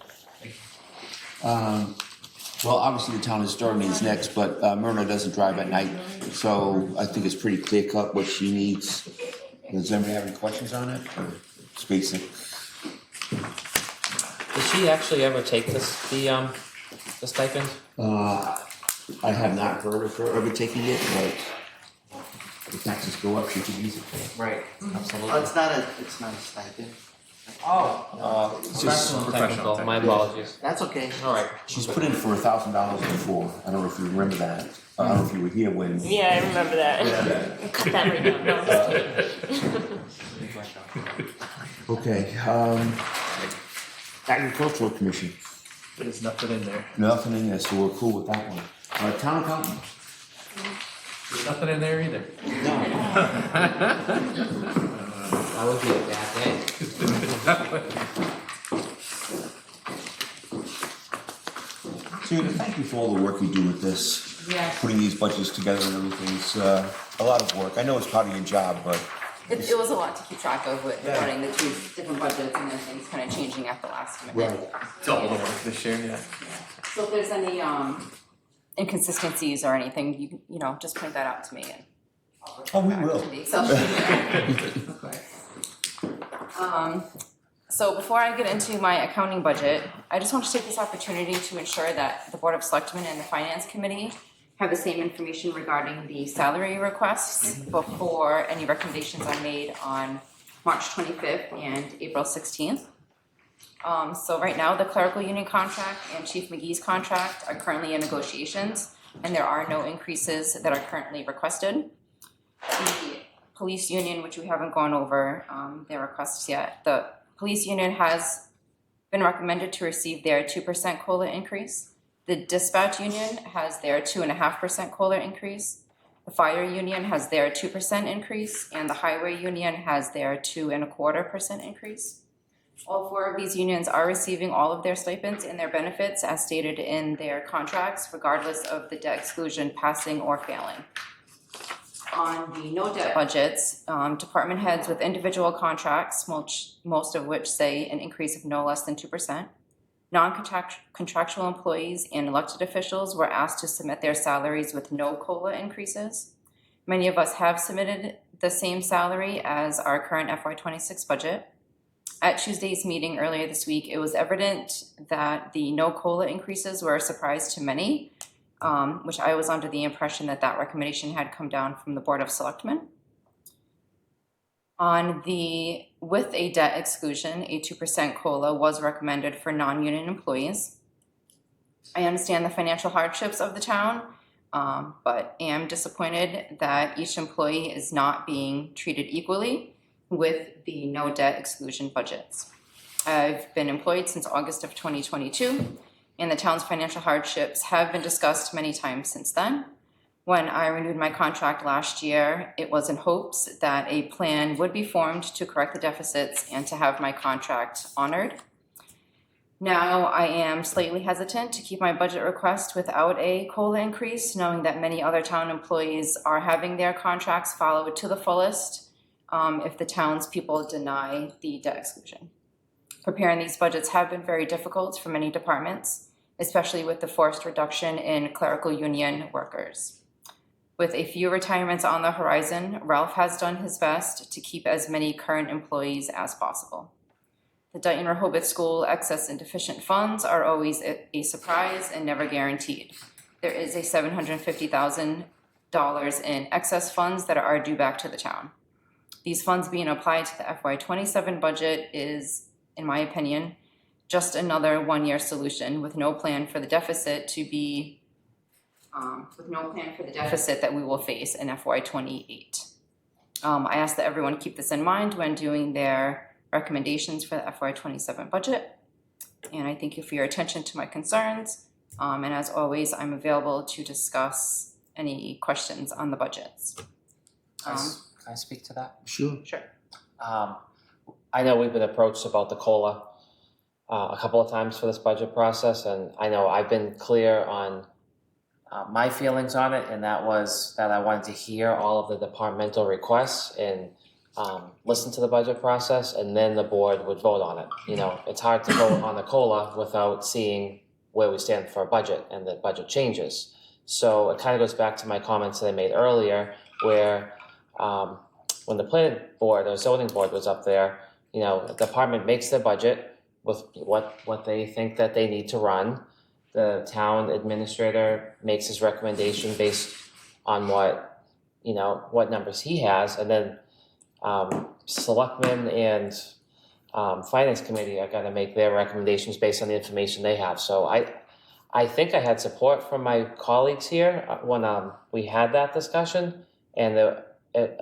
Well, obviously the town historian is next, but Myrna doesn't drive at night, so I think it's pretty clear cut what she needs. Does anybody have any questions on it? Or it's basic. Did she actually ever take the stipend? I have not heard of her ever taking it, but if taxes go up, she could use it. Right, absolutely. Oh, it's not a stipend. Oh, It's just professional professional technical, my technical. apologies. That's okay. All right. She's put in for $1,000 before. I don't know if you remember that. I don't know if you were here when. Yeah, I remember that. Yeah. Cut that right down. No, I'm just kidding. Okay, Agricultural Commission, There's nothing in there. nothing in there, so we're cool with that one. Town accountant? There's nothing in there either. That would be a bad day. Serena, thank you for all the work you do with this. Yeah. Putting these budgets together and everything, it's a lot of work. I know it's part of your job, but. It was a lot to keep track of with running the two different budgets and then things kind of changing at the last minute. It's all over this year, yeah. So if there's any inconsistencies or anything, you know, just point that out to me and Oh, we will. to the Excel sheet. So before I get into my accounting budget, I just want to take this opportunity to ensure that the Board of Selectmen and the Finance Committee have the same information regarding the salary requests before any recommendations are made on March 25th and April 16th. So right now, the clerical union contract and Chief McGee's contract are currently in negotiations, and there are no increases that are currently requested. The police union, which we haven't gone over their requests yet, the police union has been recommended to receive their 2% COLA increase. The dispatch union has their 2.5% COLA increase. The fire union has their 2% increase, and the highway union has their 2.25% increase. All four of these unions are receiving all of their stipends and their benefits as stated in their contracts, regardless of the debt exclusion passing or failing. On the no debt budgets, department heads with individual contracts, most of which say an increase of no less than 2%. Non-contractual employees and elected officials were asked to submit their salaries with no COLA increases. Many of us have submitted the same salary as our current FY26 budget. At Tuesday's meeting earlier this week, it was evident that the no COLA increases were a surprise to many, which I was under the impression that that recommendation had come down from the Board of Selectmen. With a debt exclusion, a 2% COLA was recommended for non-union employees. I understand the financial hardships of the town, but am disappointed that each employee is not being treated equally with the no debt exclusion budgets. I've been employed since August of 2022, and the town's financial hardships have been discussed many times since then. When I renewed my contract last year, it was in hopes that a plan would be formed to correct the deficits and to have my contract honored. Now I am slightly hesitant to keep my budget request without a COLA increase, knowing that many other town employees are having their contracts followed to the fullest if the townspeople deny the debt exclusion. Preparing these budgets have been very difficult for many departments, especially with the forced reduction in clerical union workers. With a few retirements on the horizon, Ralph has done his best to keep as many current employees as possible. The Dayton Rehoboth School excess and deficient funds are always a surprise and never guaranteed. There is a $750,000 in excess funds that are due back to the town. These funds being applied to the FY27 budget is, in my opinion, just another one-year solution with no plan for the deficit that we will face in FY28. I ask that everyone keep this in mind when doing their recommendations for the FY27 budget. And I thank you for your attention to my concerns. And as always, I'm available to discuss any questions on the budgets. Can I speak to that? Sure. Sure. I know we've been approached about the COLA a couple of times for this budget process, and I know I've been clear on my feelings on it, and that was that I wanted to hear all of the departmental requests and listen to the budget process, and then the board would vote on it. You know, it's hard to vote on the COLA without seeing where we stand for a budget and the budget changes. So it kind of goes back to my comments that I made earlier, where when the planning board or zoning board was up there, you know, the department makes their budget with what they think that they need to run. The town administrator makes his recommendation based on what numbers he has, and then selectmen and finance committee are going to make their recommendations based on the information they have. So I think I had support from my colleagues here when we had that discussion, and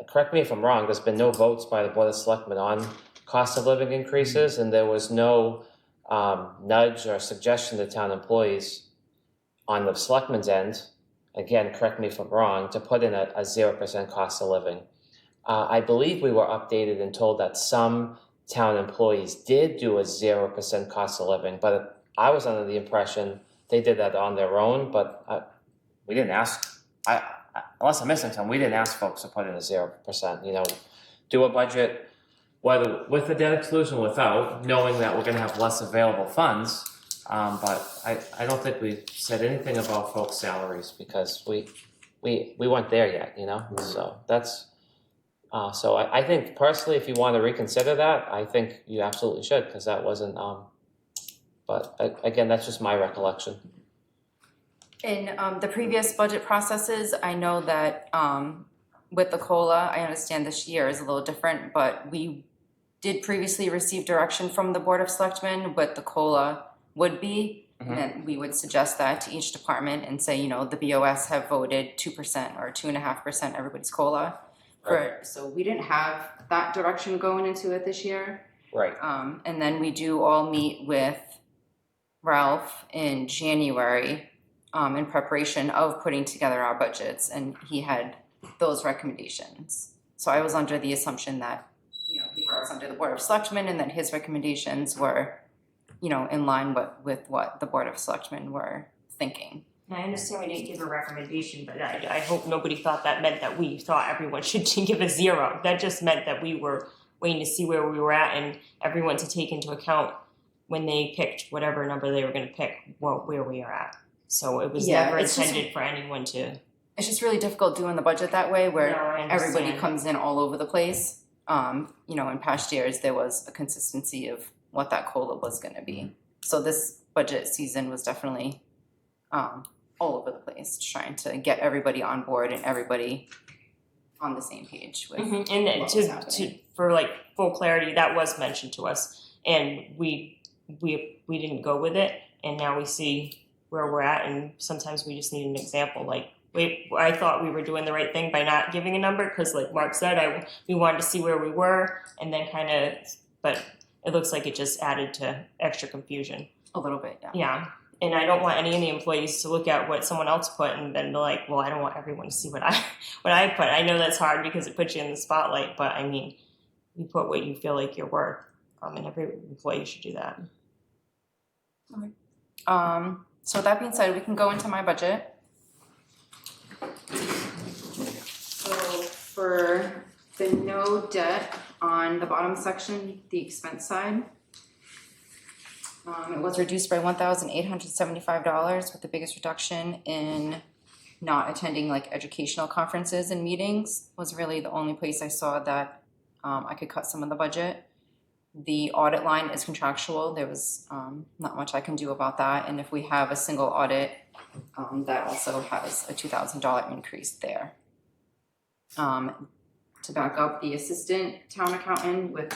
correct me if I'm wrong, there's been no votes by the Board of Selectmen on cost of living increases, and there was no nudge or suggestion to town employees on the selectmen's end, again, correct me if I'm wrong, to put in a 0% cost of living. I believe we were updated and told that some town employees did do a 0% cost of living, but I was under the impression they did that on their own, but we didn't ask, unless I'm missing something, we didn't ask folks to put in a 0%, you know, do a budget, whether with the debt exclusion or without, knowing that we're gonna have less available funds. But I don't think we said anything about folks' salaries because we weren't there yet, you know? So that's, so I think personally, if you want to reconsider that, I think you absolutely should, because that wasn't, but again, that's just my recollection. In the previous budget processes, I know that with the COLA, I understand this year is a little different, but we did previously receive direction from the Board of Selectmen what the COLA would be. Mm-hmm. And we would suggest that to each department and say, you know, the BOS have voted 2% or 2.5% everybody's COLA. Right. So we didn't have that direction going into it this year. Right. And then we do all meet with Ralph in January in preparation of putting together our budgets, and he had those recommendations. So I was under the assumption that, you know, he works under the Board of Selectmen and that his recommendations were, you know, in line with what the Board of Selectmen were thinking. And I understand we didn't give a recommendation, but I hope nobody thought that meant that we thought everyone should give a 0. That just meant that we were waiting to see where we were at and everyone to take into account when they picked whatever number they were going to pick, where we are at. So it was never intended for anyone to... It's just really difficult doing the budget that way where everybody comes in all over the place. You know, in past years, there was a consistency of what that COLA was going to be. So this budget season was definitely all over the place, trying to get everybody on board and everybody on the same page with and what was happening. For like full clarity, that was mentioned to us, and we didn't go with it, and now we see where we're at, and sometimes we just need an example. Like, I thought we were doing the right thing by not giving a number, because like Mark said, we wanted to see where we were, and then kind of, but it looks like it just added to extra confusion. A little bit, yeah. Yeah, And I don't want any of the employees to look at what someone else put and then be like, well, I don't want everyone to see what I put. I know that's hard because it puts you in the spotlight, but I mean, you put what you feel like you're worth, and every employee should do that. So with that being said, we can go into my budget. So for the no debt on the bottom section, the expense side, it was reduced by $1,875, with the biggest reduction in not attending like educational conferences and meetings was really the only place I saw that I could cut some of the budget. The audit line is contractual. There was not much I can do about that. And if we have a single audit, that also has a $2,000 increase there. To back up, the assistant town accountant with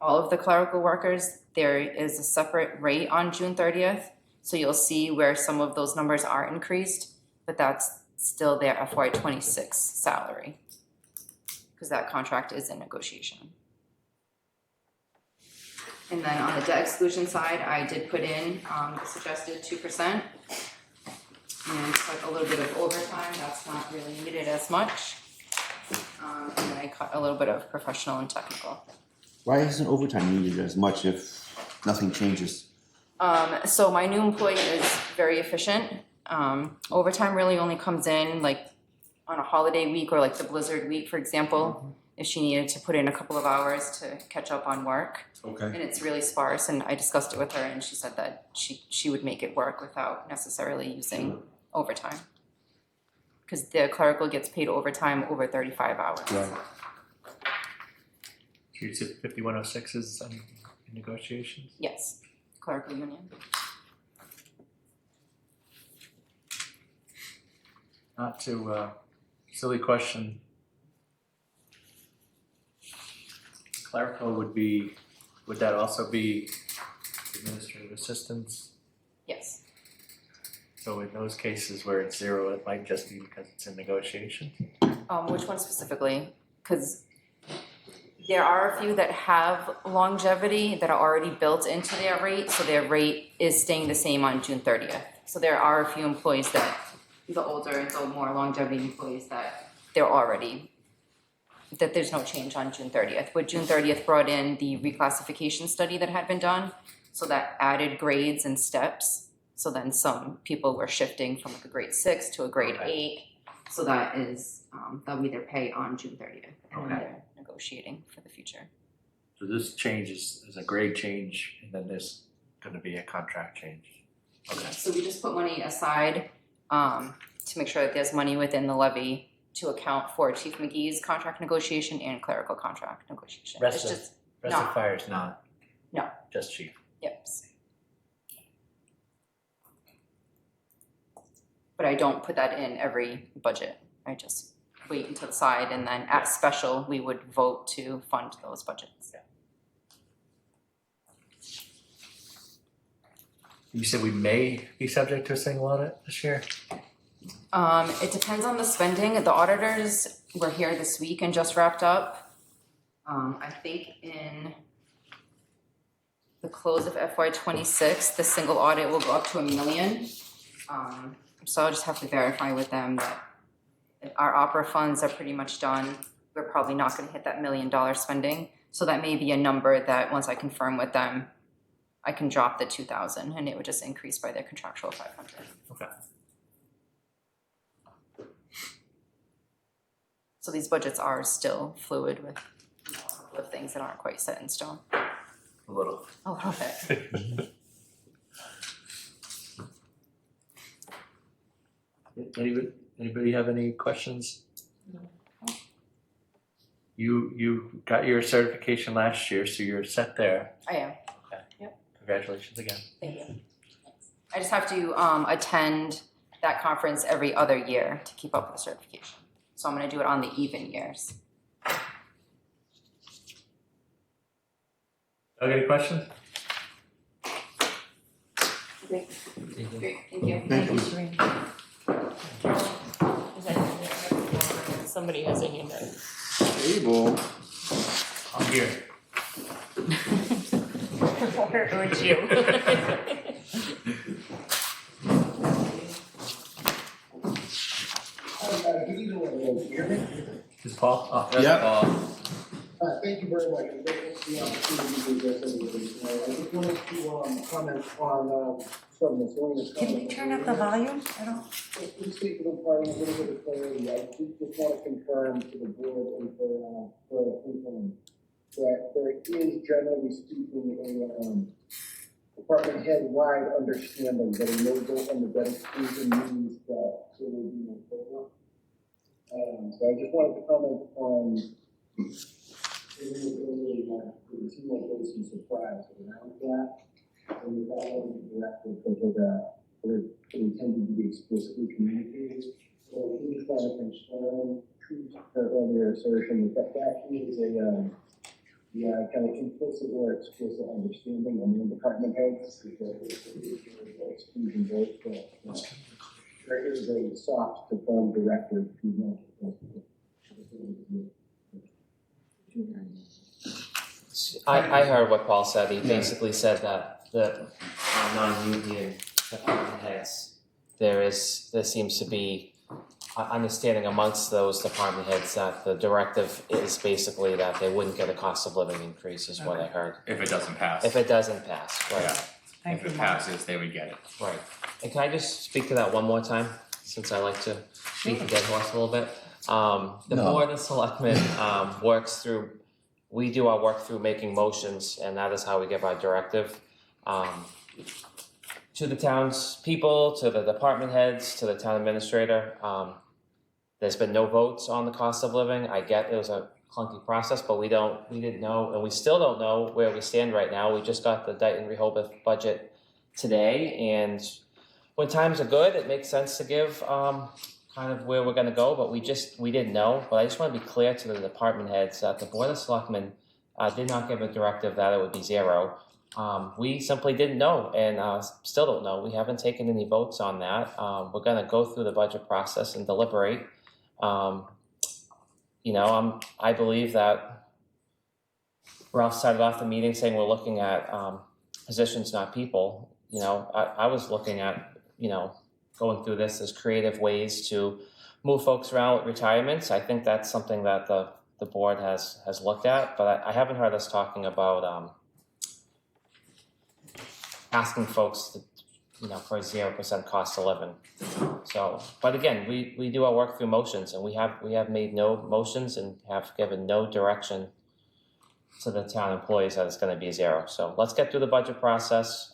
all of the clerical workers, there is a separate rate on June 30th. So you'll see where some of those numbers are increased, but that's still their FY26 salary, because that contract is in negotiation. And then on the debt exclusion side, I did put in the suggested 2% and cut a little bit of overtime. That's not really needed as much. And then I cut a little bit of professional and technical. Why isn't overtime needed as much if nothing changes? So my new employee is very efficient. Overtime really only comes in like on a holiday week or like the blizzard week, for example, if she needed to put in a couple of hours to catch up on work. Okay. And it's really sparse, and I discussed it with her, and she said that she would make it work without necessarily using overtime. Because the clerical gets paid overtime over 35 hours. Right. You said 5106 is in negotiations? Yes, clerical union. Not to, silly question. Clerical would that also be administrative assistants? Yes. So in those cases where it's zero, it might just be because it's in negotiation? Which one specifically? Because there are a few that have longevity that are already built into their rate, so their rate is staying the same on June 30th. So there are a few employees that, the older, the more longevity employees that there's no change on June 30th. But June 30th brought in the reclassification study that had been done, so that added grades and steps. So then some people were shifting from like a grade 6 to a grade 8. So that is, that'll be their pay on June 30th. And then they're negotiating for the future. So this change is a grade change, and then there's gonna be a contract change. Okay. So we just put money aside to make sure that there's money within the levy to account for Chief McGee's contract negotiation and clerical contract negotiation. Rest It's of just fire's not? No. Just chief? Yep. But I don't put that in every budget. I just wait until the side, and then at special, we would vote to fund those budgets. You said we may be subject to a single audit this year? It depends on the spending. The auditors were here this week and just wrapped up. I think in the close of FY26, the single audit will go up to $1 million. So I'll just have to verify with them that our opera funds are pretty much done. We're probably not going to hit that $1 million spending. So that may be a number that once I confirm with them, I can drop the 2,000 and it would just increase by their contractual 500. Okay. So these budgets are still fluid with a couple of things that aren't quite set in stone. A little. A little bit. Anybody have any questions? You got your certification last year, so you're set there. I am. Okay. Yep. Congratulations again. Thank you. I just have to attend that conference every other year to keep up with the certification. So I'm going to do it on the even years. Okay, any questions? Great. Thank you. Thank you. Somebody has a hand up. Table. I'm here. Or would you? Paul? Yeah. Thank you very much, and thanks for the opportunity to address everybody tonight. I just wanted to comment on some of the miscellaneous comments. Can you turn up the volume? I don't. Just for the sake of imparting a little bit of clarity, I just want to confirm to the board and for everyone that there is, generally speaking, a department head-wide understanding that a no-vote on the debt exclusion means that there will be no program. So I just wanted to comment on. It seemed like there was some surprise around that, and that wasn't directed because it intended to be explicitly communicated. So we just want to confirm her earlier assertion that that is a kind of implicit or explicit understanding among department heads because exclusion vote. There is a soft to firm directive to I heard what Paul said. He basically said that the non-union department heads, there seems to be understanding amongst those department heads that the directive is basically that they wouldn't get a cost of living increase, is what I heard. If it doesn't pass. If it doesn't pass, right. Yeah. If it passes, they would get it. Right. And can I just speak to that one more time, since I like to beat the dead horse a little bit? The Board of Selectmen works through, we do our work through making motions, and that is how we give our directive to the townspeople, to the department heads, to the town administrator. There's been no votes on the cost of living. I get it was a clunky process, but we didn't know, and we still don't know where we stand right now. We just got the Dayton Rehoboth budget today, and when times are good, it makes sense to give kind of where we're going to go, but we didn't know. But I just want to be clear to the department heads that the Board of Selectmen did not give a directive that it would be zero. We simply didn't know, and still don't know. We haven't taken any votes on that. We're going to go through the budget process and deliberate. I believe that Ralph started off the meeting saying we're looking at positions, not people. I was looking at, going through this as creative ways to move folks around with retirements. I think that's something that the board has looked at, but I haven't heard us talking about asking folks to, for a 0% cost of living. So, but again, we do our work through motions, and we have made no motions and have given no direction to the town employees that it's going to be zero. So let's get through the budget process.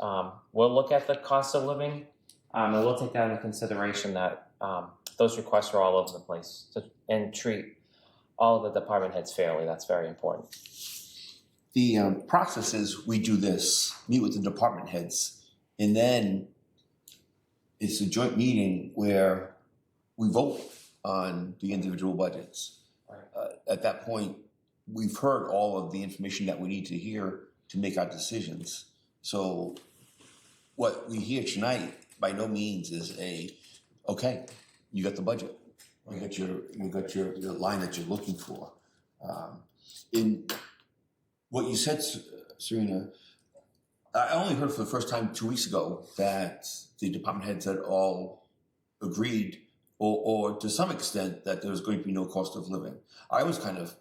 We'll look at the cost of living, and we'll take that into consideration that those requests are all over the place, and treat all of the department heads fairly. That's very important. The process is we do this, meet with the department heads, and then it's a joint meeting where we vote on the individual budgets. At that point, we've heard all of the information that we need to hear to make our decisions. So what we hear tonight by no means is okay, you got the budget. You got your line that you're looking for. In what you said, Serena, I only heard for the first time 2 weeks ago that the department heads had all agreed, or to some extent, that there was going to be no cost of living. I was kind of,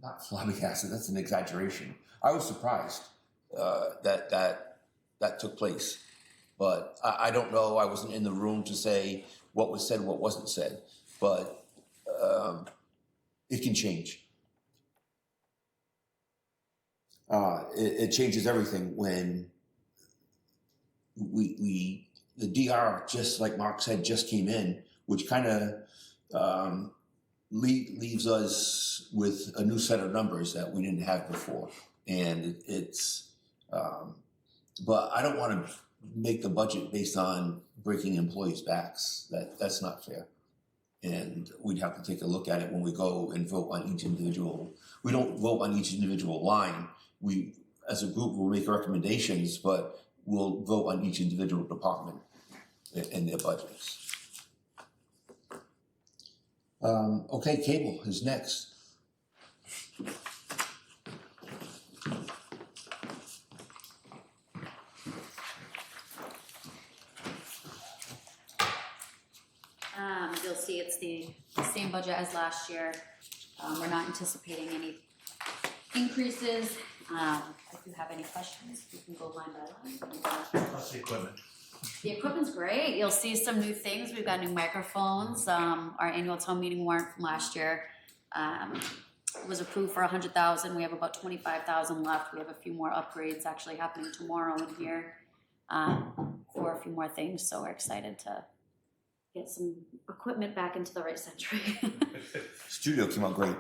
not flabbergasted, that's an exaggeration. I was surprised that took place. But I don't know, I wasn't in the room to say what was said, what wasn't said. But it can change. It changes everything when the DR, just like Mark said, just came in, which kind of leaves us with a new set of numbers that we didn't have before. And it's, but I don't want to make the budget based on breaking employees' backs. That's not fair. And we'd have to take a look at it when we go and vote on each individual. We don't vote on each individual line. We, as a group, will make recommendations, but we'll vote on each individual department and their budgets. Okay, cable is next. You'll see it's the same budget as last year. We're not anticipating any increases. If you have any questions, you can go line by line. Plus the equipment. The equipment's great. You'll see some new things. We've got new microphones. Our annual town meeting warrant from last year was approved for 100,000. We have about 25,000 left. We have a few more upgrades actually happening tomorrow in here for a few more things. So we're excited to get some equipment back into the right century. Studio came out great.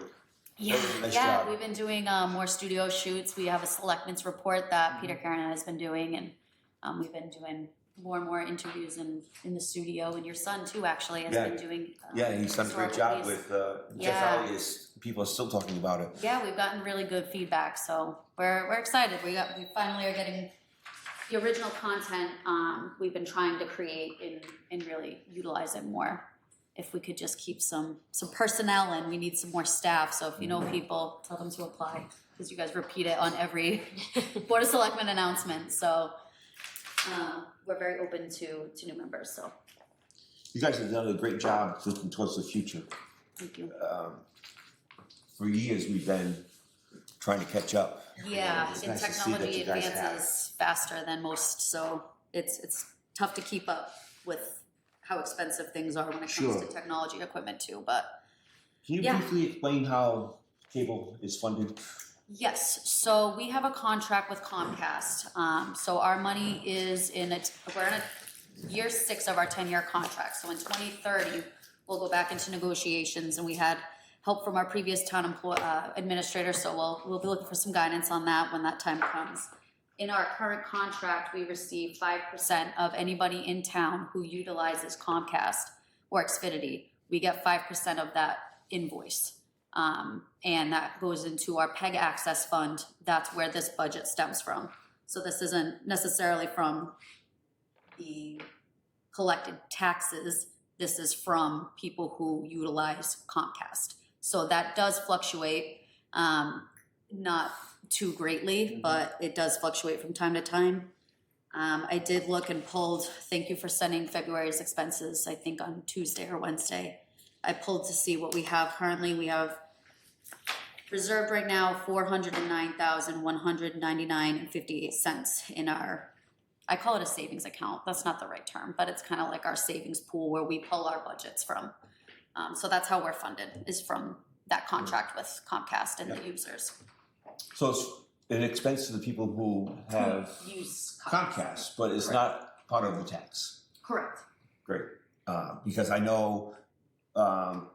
Yeah, Nice yeah, job. we've been doing more studio shoots. We have a Selectmen's report that Peter Karen has been doing, and we've been doing more and more interviews in the studio. And your son too, actually, has been doing. Yeah, he's done a great job with Jeff Yeah. Elliott. People are still talking about it. Yeah, we've gotten really good feedback, so we're excited. We finally are getting the original content we've been trying to create and really utilize it more. If we could just keep some personnel in, we need some more staff. So if you know people, tell them to apply, because you guys repeat it on every Board of Selectmen announcement. So we're very open to new members. So You guys have done a great job looking towards the future. thank you. For years, we've been trying to catch up. Yeah, It's and nice to see that technology you guys have. advances faster than most, so it's tough to keep up with how expensive things are when it comes Sure. to technology equipment too, but Can you yeah. briefly explain how cable is funded? Yes, so we have a contract with Comcast. So our money is we're in year 6 of our 10-year contract. So in 2030, we'll go back into negotiations, and we had help from our previous town administrator. So we'll be looking for some guidance on that when that time comes. In our current contract, we receive 5% of anybody in town who utilizes Comcast or Xfinity. We get 5% of that invoice. And that goes into our PEG Access Fund. That's where this budget stems from. So this isn't necessarily from the collected taxes. This is from people who utilize Comcast. So that does fluctuate, not too greatly, but it does fluctuate from time to time. I did look and pulled, thank you for sending February's expenses, I think on Tuesday or Wednesday. I pulled to see what we have currently. We have reserved right now $409,199.58 in our, I call it a savings account. That's not the right term, but it's kind of like our savings pool where we pull our budgets from. So that's how we're funded, is from that contract with Comcast and the users. So it's an expense to the people who have Use Comcast, but it's Correct. not part of the tax. Correct. Great. Because I know, and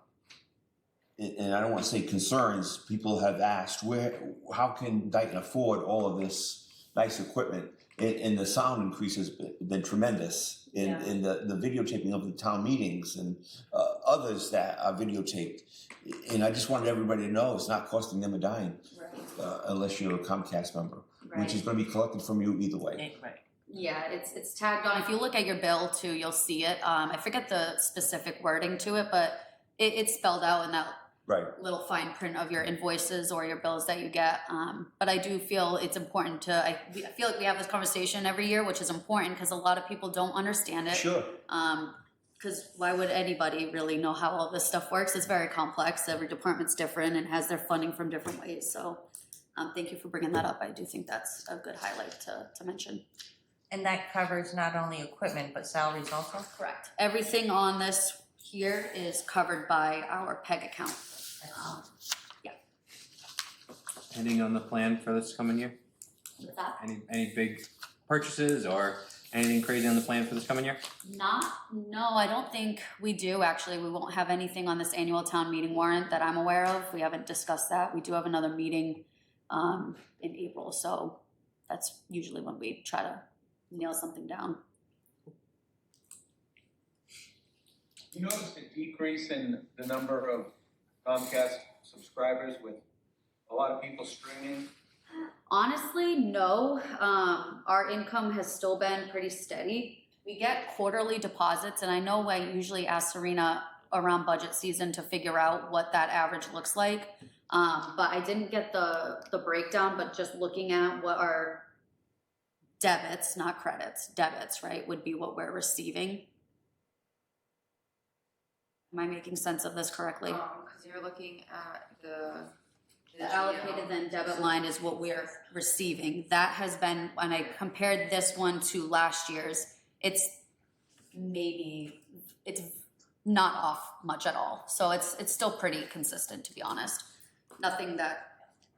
I don't want to say concerns, people have asked, how can Dayton afford all of this nice equipment? And the sound increase has been tremendous in the videotaping of the town meetings and others that are videotaped. And I just wanted everybody to know it's not costing them a dime, unless you're a Comcast member, which is going to be collected from you either way. Right. Yeah, it's tagged on. If you look at your bill too, you'll see it. I forget the specific wording to it, but it's spelled out in that little fine print of your invoices or your bills that you get. But I do feel it's important I feel like we have this conversation every year, which is important because a lot of people don't understand it. Sure. Because why would anybody really know how all this stuff works? It's very complex. Every department's different and has their funding from different ways. So thank you for bringing that up. I do think that's a good highlight to mention. And that covers not only equipment, but salaries also? Correct. Everything on this here is covered by our PEG account. Anything on the plan for this coming year? What's that? Any big purchases or anything crazy on the plan for this coming year? No, I don't think we do. Actually, we won't have anything on this annual town meeting warrant that I'm aware of. We haven't discussed that. We do have another meeting in April, so that's usually when we try to nail something down. You noticed a decrease in the number of Comcast subscribers with a lot of people streaming? Honestly, no. Our income has still been pretty steady. We get quarterly deposits, and I know I usually ask Serena around budget season to figure out what that average looks like. But I didn't get the breakdown, but just looking at what our debits, not credits, debits, right, would be what we're receiving. Am I making sense of this correctly? Cause you're looking at the. The allocated then debit line is what we're receiving. That has been, when I compared this one to last year's, it's not off much at all. So it's still pretty consistent, to be honest. Nothing that,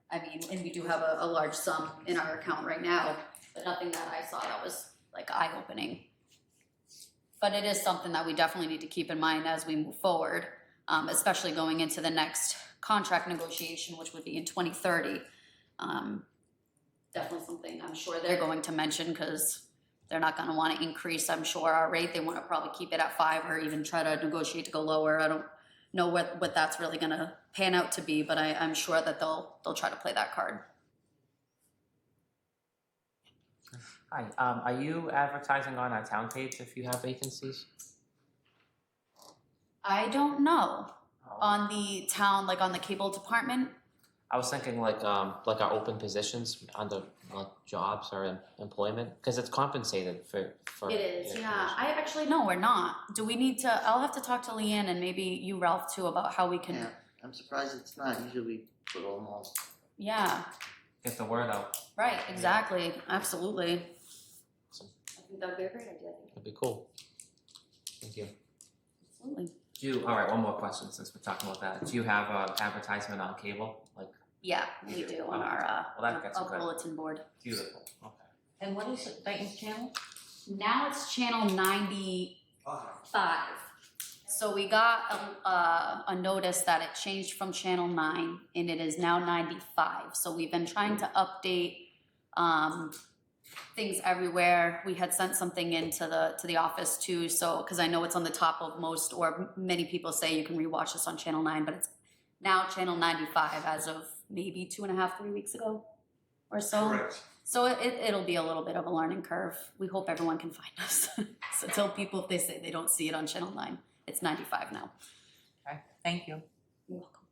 I mean, and we do have a large sum in our account right now, but nothing that I saw that was like eye-opening. But it is something that we definitely need to keep in mind as we move forward, especially going into the next contract negotiation, which would be in 2030. Definitely something I'm sure they're going to mention, because they're not going to want to increase, I'm sure, our rate. They want to probably keep it at 5 or even try to negotiate to go lower. I don't know what that's really going to pan out to be, but I'm sure that they'll try to play that card. Hi, are you advertising on our town page if you have vacancies? I don't know. On the town, like on the cable department? I was thinking like our open positions under jobs or employment, because it's compensated for. It is, yeah. I actually, no, we're not. Do we need to, I'll have to talk to Leanne and maybe you, Ralph, too, about how we can. Yeah, I'm surprised it's not. Usually we put almost. Yeah, Get the word out. right, exactly, absolutely. I think that would be a great idea. That'd be cool. Thank you. Absolutely. All right, one more question since we're talking about that. Do you have advertisement on cable? Like, Yeah, we do on our well, that gets our good. bulletin board. Beautiful. Okay. And what is it, Dayton's channel? Now it's channel 95. So we got a notice that it changed from channel 9 and it is now 95. So we've been trying to update things everywhere. We had sent something into the office too, so because I know it's on the top of most, or many people say you can rewatch this on channel 9, but it's now channel 95 as of maybe 2.5, 3 weeks ago or so. Correct. So it'll be a little bit of a learning curve. We hope everyone can find us. So tell people if they say they don't see it on channel 9, it's 95 now. Okay, thank you. You're welcome.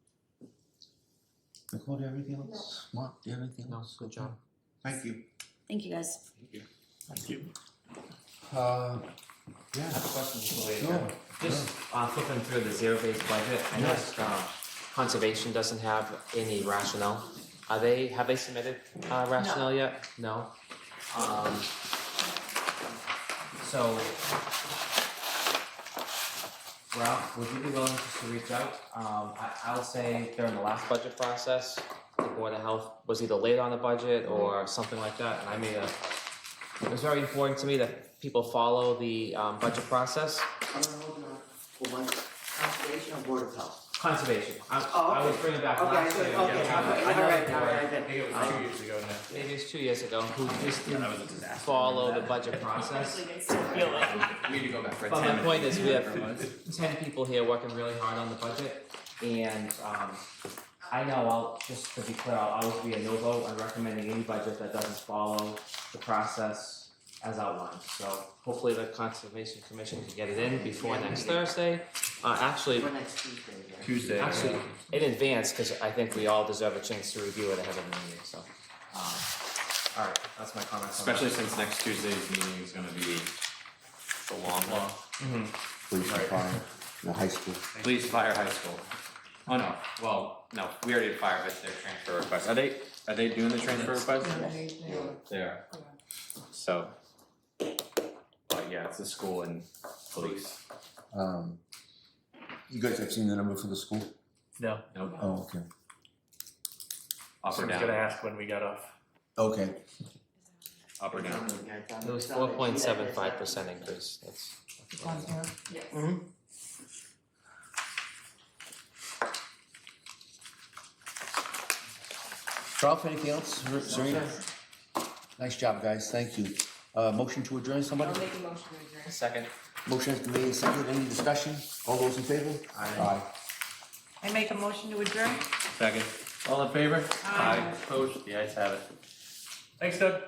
Nicole, do you have anything else? Mark, do you have anything else? Good job. Thank you. Thank you, guys. Thank you. I have a question before we Sure. Just flipping through the zero-based budget, I noticed conservation doesn't have any rationale. Have they submitted rationale yet? No. So, Ralph, would you be willing just to reach out? I'll say during the last budget process, the Board of Health was either late on the budget or something like that, and it was very important to me that people follow the budget process. Conservation or Board of Health? Conservation. I was bringing back Okay, last year. okay, Yeah, okay, I know all right, the all board. right, I think it was 2 years ago now. Maybe it's 2 years ago, who just didn't follow the budget process. We need to go back for But 10 my point is, we have minutes. 10 people here working really hard on the budget, and I know just to be clear, I'll always be a no vote on recommending any budget that doesn't follow the process as outlined. So hopefully the Conservation Commission can get it in before next Thursday. Actually, For next Tuesday. Actually, in advance, because I think we all deserve a chance to review it ahead of the meeting, so. All right, that's my comments. Especially since next Tuesday's meeting is gonna be the long one. Police and fire, the high school. Police, fire, high school. Oh, no, well, no, we already did fire, but their transfer request. Are they doing the transfer request? They are. So, but yeah, it's the school and police. You guys have seen the number for the school? No. Nope. Oh, okay. Up or I was down? gonna ask when we got off. Okay. Up or down? It was 4.75% increase, that's. Mm-hmm. Ralph, anything else? Serena? Nice job, guys, thank you. Motion to adjourn, somebody? I'll make a motion to adjourn. Second. Motion has been made and seconded, any discussion? All those in favor? Aye. I make a motion to adjourn? Second. All in favor? Aye. Opposed? The ayes have it. Thanks, Doug.